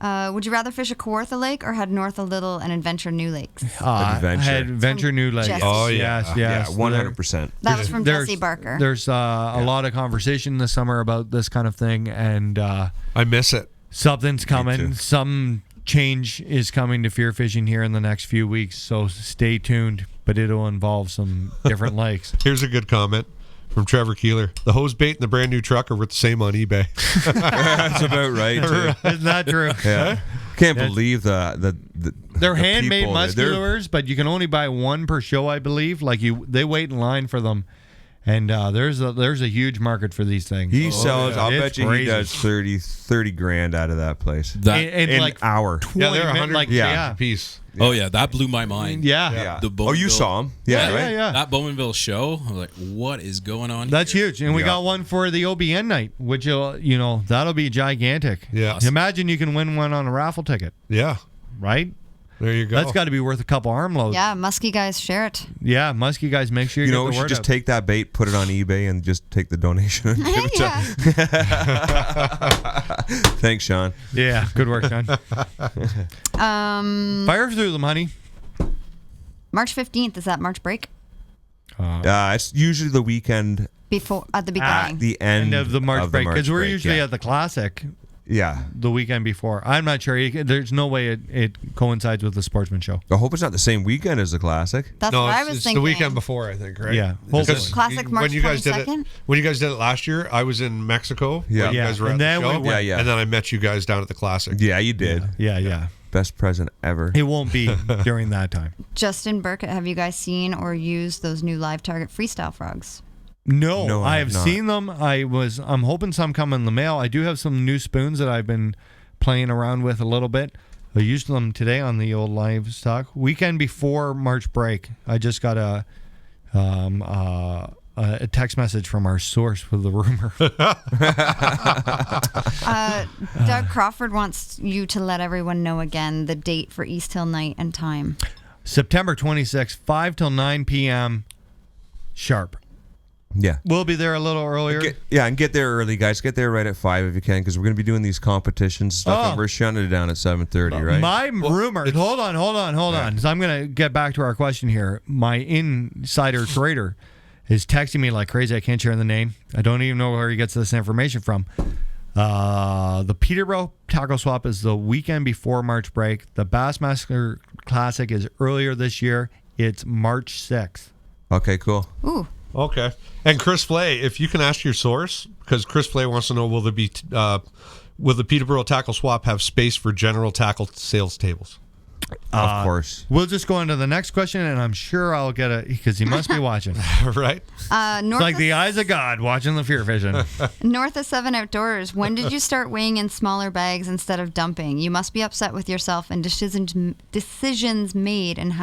Would you rather fish a Kawartha Lake or head north a little and adventure new lakes? Adventure. Adventure New Lake. Jesse. Oh, yeah. Yes, Yeah, yes. 100%. That was from There's- Jesse Barker. There's a lot of conversation this summer about this kind of thing, and I miss it. something's too. coming. Some change is coming to fear fishing here in the next few weeks, so stay tuned. But it'll involve some different lakes. Here's a good comment from Trevor Keeler. The hose bait and the brand new truck are worth the same on eBay. That's about right, too. Isn't that true? Yeah. Can't believe the They're the handmade people that- musky lures, but you can only buy one per show, I believe. Like they wait in line for them, And there's a huge market for these things. He sells. I'll bet you crazy. he does 30 grand out of that place. in like an hour. Yeah, they're 100 yeah. a piece. Oh yeah, that blew my mind. Yeah. The Oh, you saw him? Yeah, right. Yeah. That Bowmanville show. I was like, what is going on? That's here? huge, and we got one for the OBN night, which that'll be gigantic. Yeah. Imagine you can win one on a raffle ticket. Yeah. Right. There you go. That's got to be worth a couple armloads. Yeah, musky guys, share it. Yeah, musky guys, make sure you get we the should word just out. take that bait, put it on eBay, and just take the donation. And give it to Thanks, Sean. Yeah, good work, Sean. Fire through them, honey. March 15th, is that March break? It's usually the weekend Before, at the beginning. at the end of the March break, because we're break, usually yeah. at the Classic. Yeah. The weekend before. I'm not sure. There's no way it coincides with the Sportsman Show. I hope it's not the same weekend as the Classic. That's what I was it's thinking. the weekend before, I think, right? Yeah. Because Classic March when you guys 22nd? when you guys did it last year, I was in Mexico. Yeah. You guys were And at the then show. we went. Yeah. And then I met you guys down at the Classic. Yeah, you did. Yeah. Best present ever. It won't be during that time. Justin Burkett, have you guys seen or used those new live target freestyle frogs? No, I I have have not. seen them. I'm hoping some come in the mail. I do have some new spoons that I've been playing around with a little bit. I used them today on the old livestock weekend before March break. I just got a text message from our source with the rumor. Doug Crawford wants you to let everyone know again the date for Easthill night and time. September 26th, 5 till 9 p.m. sharp. Yeah. We'll be there a little earlier. And get there early, guys. Get there right at 5 if you can, because we're going to be doing these competitions stuff, and we're shutting it down at 7:30, right? My rumor. Hold on. So I'm going to get back to our question here. My insider trader is texting me like crazy. I can't share the name. I don't even know where he gets this information from. The Peterborugh Tackle Swap is the weekend before March break. The Bassmaster Classic is earlier this year. It's March 6th. Okay, cool. Ooh. Okay. And Chris Flay, if you can ask your source, because Chris Flay wants to know, will the Peterborugh Tackle Swap have space for general tackle sales tables? Of course. We'll just go on to the next question, and I'm sure I'll get it because he must be watching. Right? It's like the eyes of God watching the fear fishing. North of 7 Outdoors, when did you start weighing in smaller bags instead of dumping? You must be upset with yourself and decisions made, and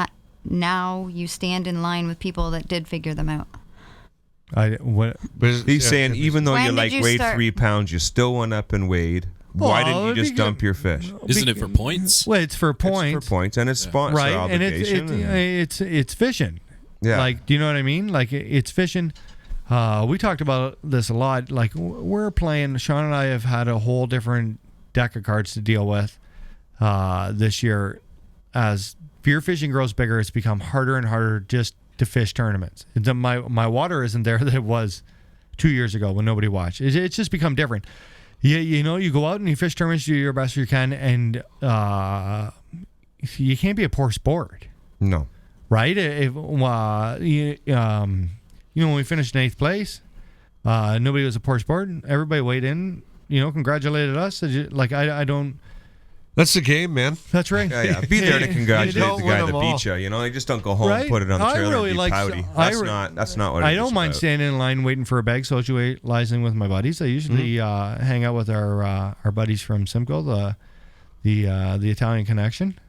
now you stand in line with people that did figure them out. He's saying even though When you did you weighed start- 3 pounds, you still went up and weighed. Why didn't you just dump your fish? Isn't it for points? Well, it's for points. It's for points, and it's sponsor right? And obligation. it's fishing. Yeah. Like, do you know what I mean? Like, it's fishing. We talked about this a lot. Like, we're playing. Sean and I have had a whole different deck of cards to deal with this year. As fear fishing grows bigger, it's become harder and harder just to fish tournaments. My water isn't there that it was 2 years ago when nobody watched. It's just become different. You go out and you fish tournaments, you do your best you can, and you can't be a poor sport. No. Right? When we finished in 8th place, nobody was a poor sport. Everybody weighed in, congratulated us. Like, I don't... That's the game, man. That's right. Yeah. Be there to congratulate the guy that all. beat you. You just don't go home Right? and put it on the I trailer really and be like- pouty. I That's not what I it don't is mind about. standing in line waiting for a bag, socializing with my buddies. I usually hang out with our buddies from Simcoe, the Italian Connection.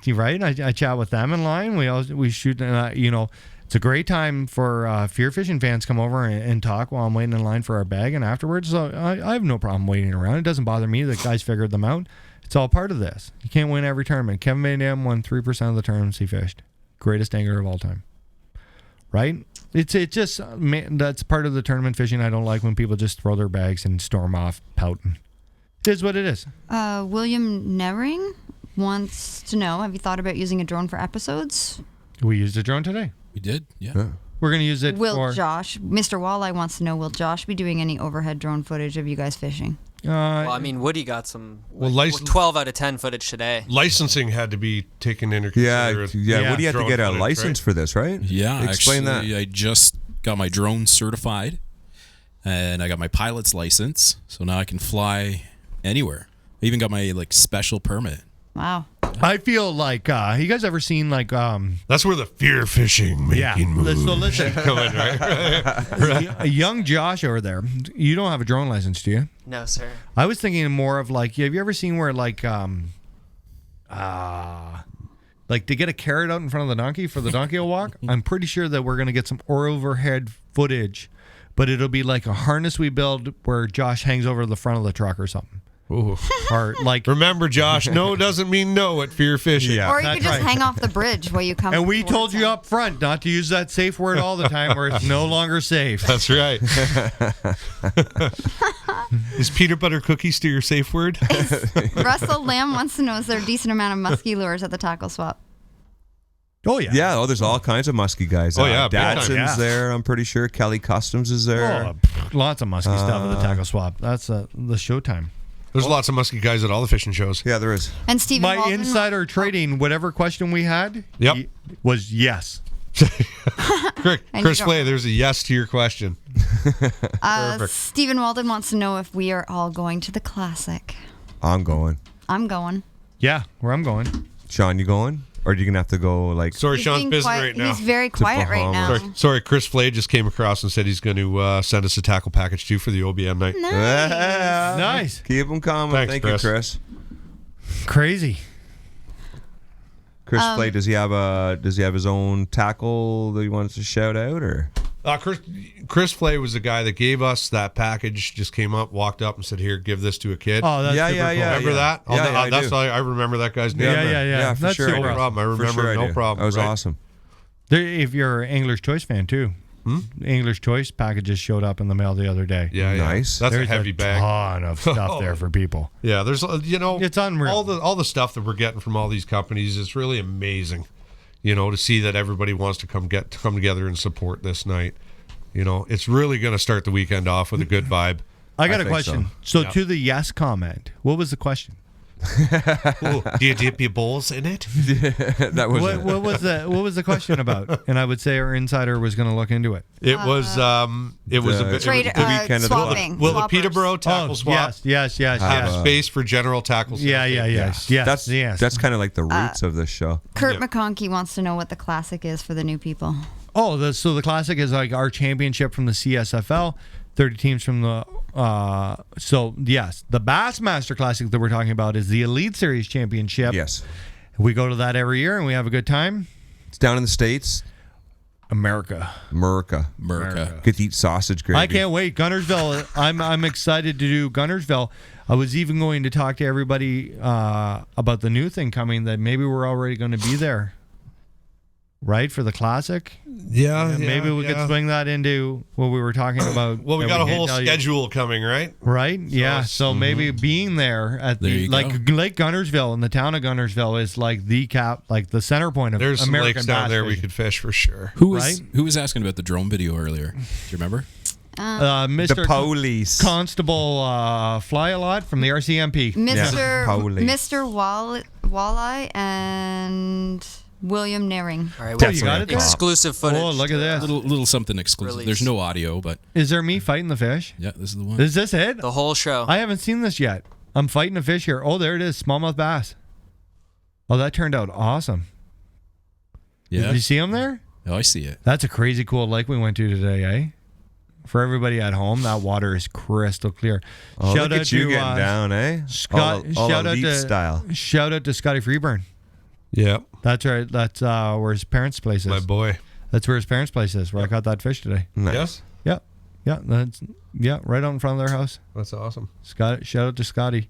Right? I chat with them in line. We shoot. It's a great time for fear fishing fans come over and talk while I'm waiting in line for our bag and afterwards. So I have no problem waiting around. It doesn't bother me. The guys figured them out. It's all part of this. You can't win every tournament. Kevin Van Dam won 3% of the tournaments he fished. Greatest angler of all time. Right? That's part of the tournament fishing. I don't like when people just throw their bags and storm off pouting. It is what it is. William Nering wants to know, have you thought about using a drone for episodes? We used a drone today. We did, yeah. We're going to use it Will for... Josh, Mr. Walleye wants to know, will Josh be doing any overhead drone footage of you guys fishing? Well, I mean, Woody got some 12 out of 10 footage today. Licensing had to be taken into Yeah. consideration. Woody had to get a license for this, right? Yeah, Explain actually, that. I just got my drone certified, and I got my pilot's license, so now I can fly anywhere. I even got my special permit. Wow. I feel like you guys ever seen like That's where the fear fishing making moves. So listen, coming, right? young Josh over there. You don't have a drone license, do you? No, sir. I was thinking more of like, have you ever seen where like they get a carrot out in front of the donkey for the donkey to walk? I'm pretty sure that we're gonna get some overhead footage, but it'll be like a harness we build where Josh hangs over the front of the truck or something. Ooh. Or like, remember, Josh, no doesn't mean no at fear fishing. Or you could just hang off the bridge while you come. And we told you up front not to use that safe word all the time where it's no longer safe. That's right. Is peanut butter cookie still your safe word? Russell Lamb wants to know, is there a decent amount of musky lures at the tackle swap? Oh, yeah. Yeah, there's all kinds of musky guys. Oh, yeah, big time. Dadson's there, I'm pretty sure. Kelly Customs is there. Oh, lots of musky stuff at the tackle swap. That's the showtime. There's lots of musky guys at all the fishing shows. Yeah, there is. And Stephen My Walden, insider trading, whatever question we had, Yep. was yes. Chris Flay, there's a yes to your question. Perfect. Stephen Walden wants to know if we are all going to the Classic. I'm going. I'm going. Yeah, where I'm going. Sean, you going? Or are you going to have to go like... Sorry, He's Sean's being busy quiet- right now. He's very quiet right now. Sorry, Chris Flay just came across and said he's going to send us a tackle package too for the OBN night. Nice. Nice. Keep them coming. Thanks, Thank Chris. you, Chris. Crazy. Chris Flay, does he have his own tackle that he wants to shout out, or? Chris Flay was the guy that gave us that package. Just came up, walked up, and said, "Here, give this to a kid." Oh, that's super cool. Remember that? I That's do. why I remember that guy's name. Yeah, for that's sure. super No awesome. problem. I remember. For sure I No do. problem. That was right? awesome. If you're an English Choice fan too, English Choice packages showed up in the mail the other day. Yeah, Nice. That's There's a heavy bag. ton of stuff there for people. Yeah, there's It's unreal. all the stuff that we're getting from all these companies is really amazing. To see that everybody wants to come together and support this night. It's really going to start the weekend off with a good vibe. I got a think question. So to the yes comment, what was the question? Ooh, do you dip your bowls in it? That was What was the question about? And I would say our insider was going to look into it. It was Trade, the weekend of the swapping. Will the Swappers. Peterborough Tackle Swap Yes. have space for general tackle swap? Yes. That's kind of like the roots of this show. Kurt McConkey wants to know what the Classic is for the new people. Oh, so the Classic is like our championship from the CSFL. 30 teams from the so yes, the Bassmaster Classic that we're talking about is the Elite Series Championship. Yes. We go to that every year and we have a good time. It's down in the States. America. Get to eat sausage gravy. I can't wait. Gunnersville. I'm excited to do Gunnersville. I was even going to talk to everybody about the new thing coming, that maybe we're already going to be there. Right, for the Classic? Yeah, maybe we could swing that into what we were talking about. Well, we that got a can whole tell you. schedule coming, right? Right? Yeah. So maybe being there at Lake Gunnersville in the town of Gunnersville is like the center point of There's some American lakes down bass there we fishing. could fish for sure. Who was asking about the drone video earlier? Do you remember? Mr. The police. Constable Fly a Lot from the RCMP. Mr. Walleye and William Naring. All right, you got it there? Exclusive footage. Oh, look at this. Little something exclusive. Release. There's no audio, but Is there me fighting the fish? yeah, this is the one. Is this it? The whole show. I haven't seen this yet. I'm fighting a fish here. Oh, there it is. Smallmouth bass. Oh, that turned out awesome. Yeah. Did you see him there? Oh, I see it. That's a crazy cool lake we went to today, eh? For everybody at home, that water is crystal clear. Oh, look at you getting down, eh? Scott, all shout out elite to style. Shout out to Scotty Freeburn. Yeah. That's right. That's where his parents' place is. My boy. That's where his parents' place is. Where I caught that fish today. Nice. Yes. Yeah. Right out in front of their house. That's awesome. Shout out to Scotty.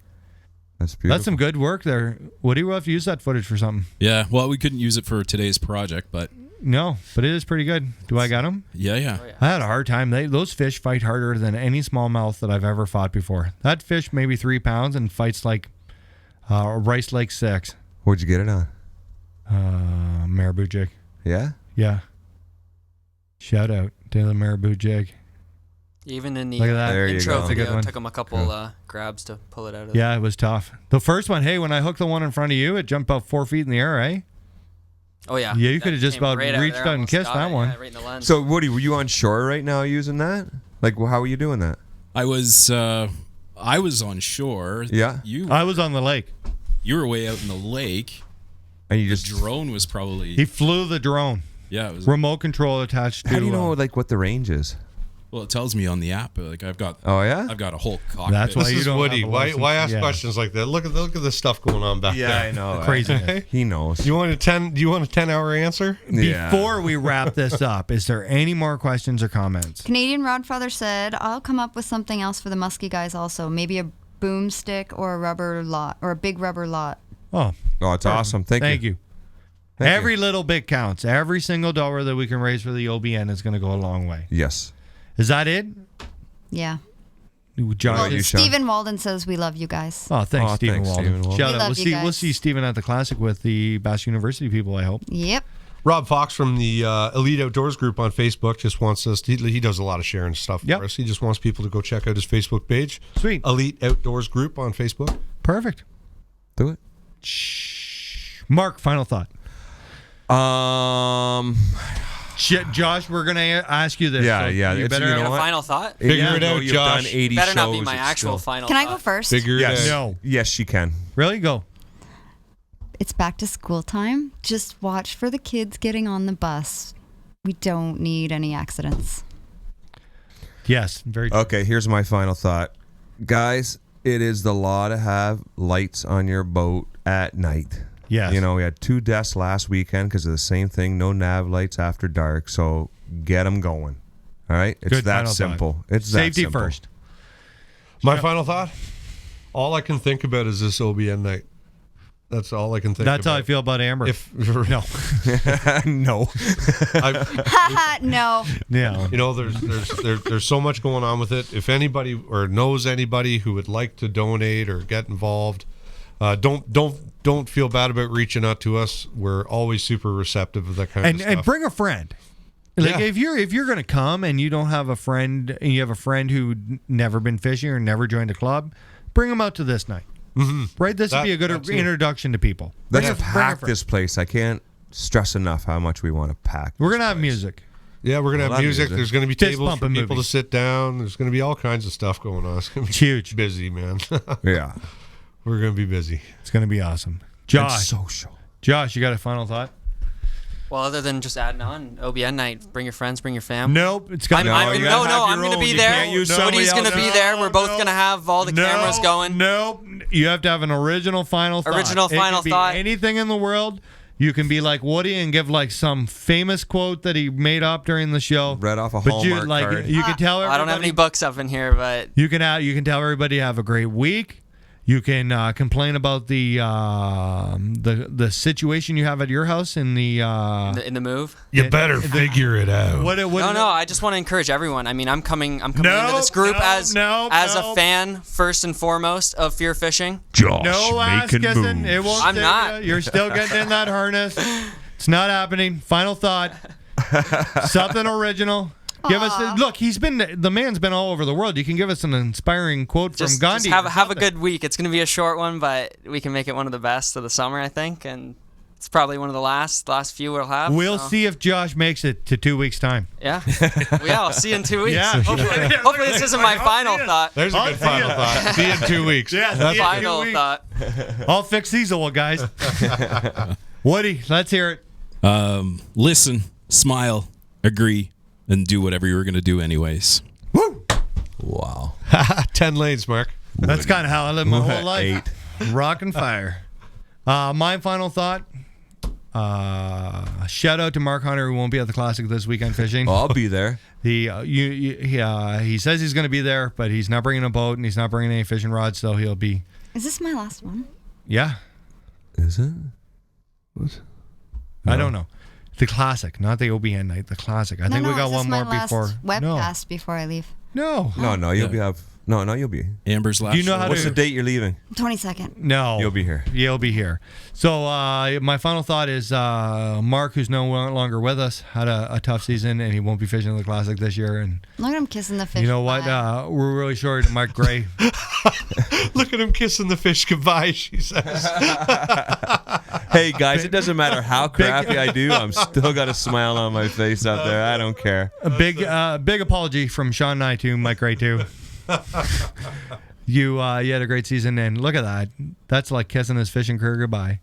That's beautiful. That's some good work there. Woody, we'll have to use that footage for something. Yeah. Well, we couldn't use it for today's project, but No, but it is pretty good. Do I got them? yeah. I had a hard time. Those fish fight harder than any smallmouth that I've ever fought before. That fish maybe 3 pounds and fights like a Rice Lake 6. Where'd you get it on? Marabou jig. Yeah? Yeah. Shout out to the marabou jig. Even in the Look at that. There you intro go. That's a good video, one. it took him a couple grabs to pull it out of Yeah, it was tough. The first one, hey, when I hooked the one in front of you, it jumped about 4 feet in the air, eh? Oh, yeah. Yeah, you That could have just came about right reached there, out and almost kissed got that it, one. yeah, right in the lens. So, Woody, were you on shore right now using that? Like, how were you doing that? I was on shore. Yeah. You I was on the lake. you were way out in the lake. And you just drone was probably. He flew the drone. Yeah, it was remote control attached to. How do you know like what the range is? Well, it tells me on the app. Like I've got. Oh yeah. I've got a whole cockpit. That's why This you is don't Woody. have a Why license. ask Yeah. questions like that? Look at the stuff going on back there. Yeah, I know. Craziness. He knows. Do you want a 10-hour answer? Before we wrap this up, is there any more questions or comments? Canadian Rodfather said, I'll come up with something else for the musky guys also. Maybe a boomstick or a rubber lot or a big rubber lot. Oh, it's awesome. Thank you. Every little bit counts. Every single dollar that we can raise for the OBN is going to go a long way. Yes. Is that it? Yeah. John, Well, Stephen Walden says we love you guys. Oh, thanks, Stephen Walden. Shout We out. love you We'll guys. see Stephen at the Classic with the Bass University people, I hope. Yep. Rob Fox from the Elite Outdoors group on Facebook just wants us. He does a lot of sharing stuff for us. He just wants people to go check out his Facebook page. Sweet. Elite Outdoors group on Facebook. Perfect. Do it. Mark, final thought. Josh, we're gonna ask you this. Yeah, so yeah. You better. You got a final thought? Figure it out, You've Josh. done 80 Better not be shows, my it's actual still- final Can I thought. go first? Figure it out. No. Yes, she can. Really? Go. It's back to school time. Just watch for the kids getting on the bus. We don't need any accidents. Yes, very true. Okay, here's my final thought. Guys, it is the law to have lights on your boat at night. Yes. You know, we had 2 deaths last weekend because of the same thing. No nav lights after dark. So get them going. All right? It's Good that final simple. thought. It's Safety that simple. first. My final thought? All I can think about is this OBN night. That's all I can think That's about. how I feel about Amber. No. No. No. Yeah. You know, there's so much going on with it. If anybody or knows anybody who would like to donate or get involved, don't feel bad about reaching out to us. We're always super receptive of that kind of stuff. And bring a friend. Like Yeah. if you're gonna come and you don't have a friend and you have a friend who never been fishing or never joined a club, bring them out to this night. Mm-hmm. Right? This would be a good introduction to people. Let's Bring a pack friend. this place. I can't stress enough how much we want to pack. We're gonna have music. Yeah, we're gonna We'll have have music. music. There's gonna be Fist tables for pumping people movie. to sit down. There's gonna be all kinds of stuff going on. It's gonna be huge, busy, man. Yeah, we're gonna be busy. It's gonna be awesome. Josh, And social. Josh, you got a final thought? Well, other than just adding on OBN night, bring your friends, bring your family. Nope, it's got I'm going to be there. Woody's going to be there. We're both going to have all the cameras going. Nope. You have to have an original final thought. Original It final could be thought. Anything in the world. You can be like Woody and give like some famous quote that he made up during the show. Read off a But Hallmark card. you can tell everybody. I don't have any books up in here, but You can tell everybody to have a great week. You can complain about the situation you have at your house in the in the move. You better figure it out. No, I just want to encourage everyone. I mean, I'm coming into this group as a fan first and foremost of Fear Fishing. no ass kissing. It won't. I'm save not. you. You're still getting in that harness. It's not happening. Final thought. Something original. Give us look. The man's been all over the world. You can give us an inspiring quote from Gandhi. Just have a good week. It's going to be a short one, but we can make it one of the best of the summer, I think, and it's probably one of the last few we'll have. We'll so. see if Josh makes it to 2 weeks time. Yeah. I'll see you in 2 weeks. Yeah. Hopefully this isn't my final thought. There's a good final thought. See you in 2 weeks. Yeah, That's Final thought. I'll fix these old guys. Woody, let's hear it. Listen, smile, agree, and do whatever you were going to do anyways. Woo! Wow. 10 lanes, Mark. That's kind of how I live my whole life. Rock and fire. My final thought. Shout out to Mark Hunter, who won't be at the Classic this weekend fishing. I'll be there. He says he's going to be there, but he's not bringing a boat and he's not bringing any fishing rods, so he'll be. Is this my last one? Yeah. Is it? What? I don't know. The Classic, not the OBN night. The Classic. I think we got one more before. Webcast before I leave. No. You'll be. Amber's last. Do you know how What's to? the date you're leaving? 22nd. No. You'll be here. You'll be here. So my final thought is Mark, who's no longer with us, had a tough season and he won't be fishing the Classic this year. And Look at him kissing the fish. you know what? goodbye. We're really short. Mike Gray. Look at him kissing the fish goodbye, she says. Hey guys, it doesn't matter how crappy I do. I'm still got a smile on my face out there. I don't care. A big apology from Sean and I to Mike Gray too. You had a great season, and look at that. That's like kissing his fishing career goodbye.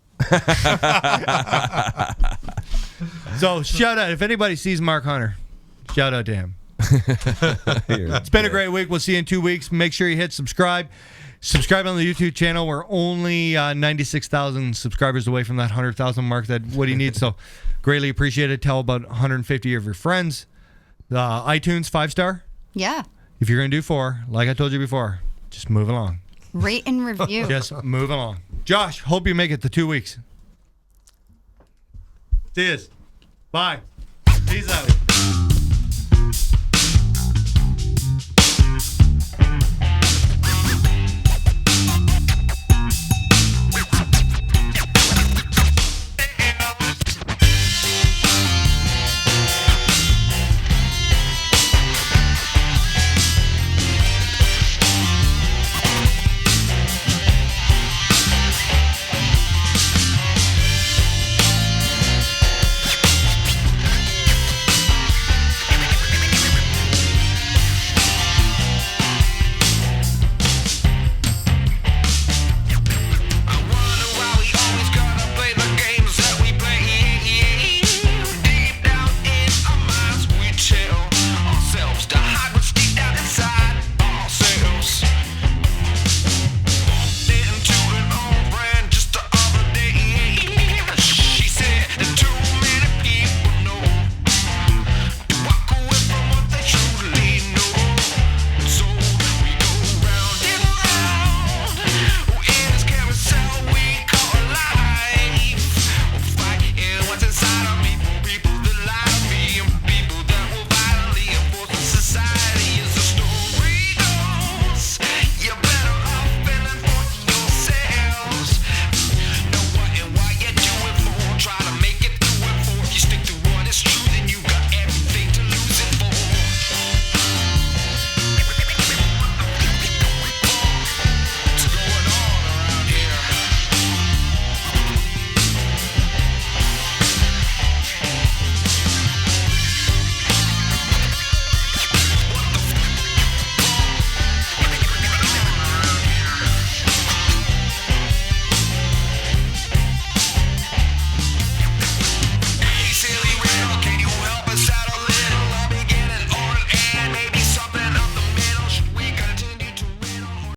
So shout out if anybody sees Mark Hunter, shout out to him. It's been a great week. We'll see you in 2 weeks. Make sure you hit subscribe. Subscribe on the YouTube channel. We're only 96,000 subscribers away from that 100,000 mark that Woody needs. So greatly appreciate it. Tell about 150 of your friends. iTunes 5-star. Yeah. If you're going to do 4, like I told you before, just move along. Rate and review. Just move along. Josh, hope you make it to 2 weeks. See you. Bye. Peace out.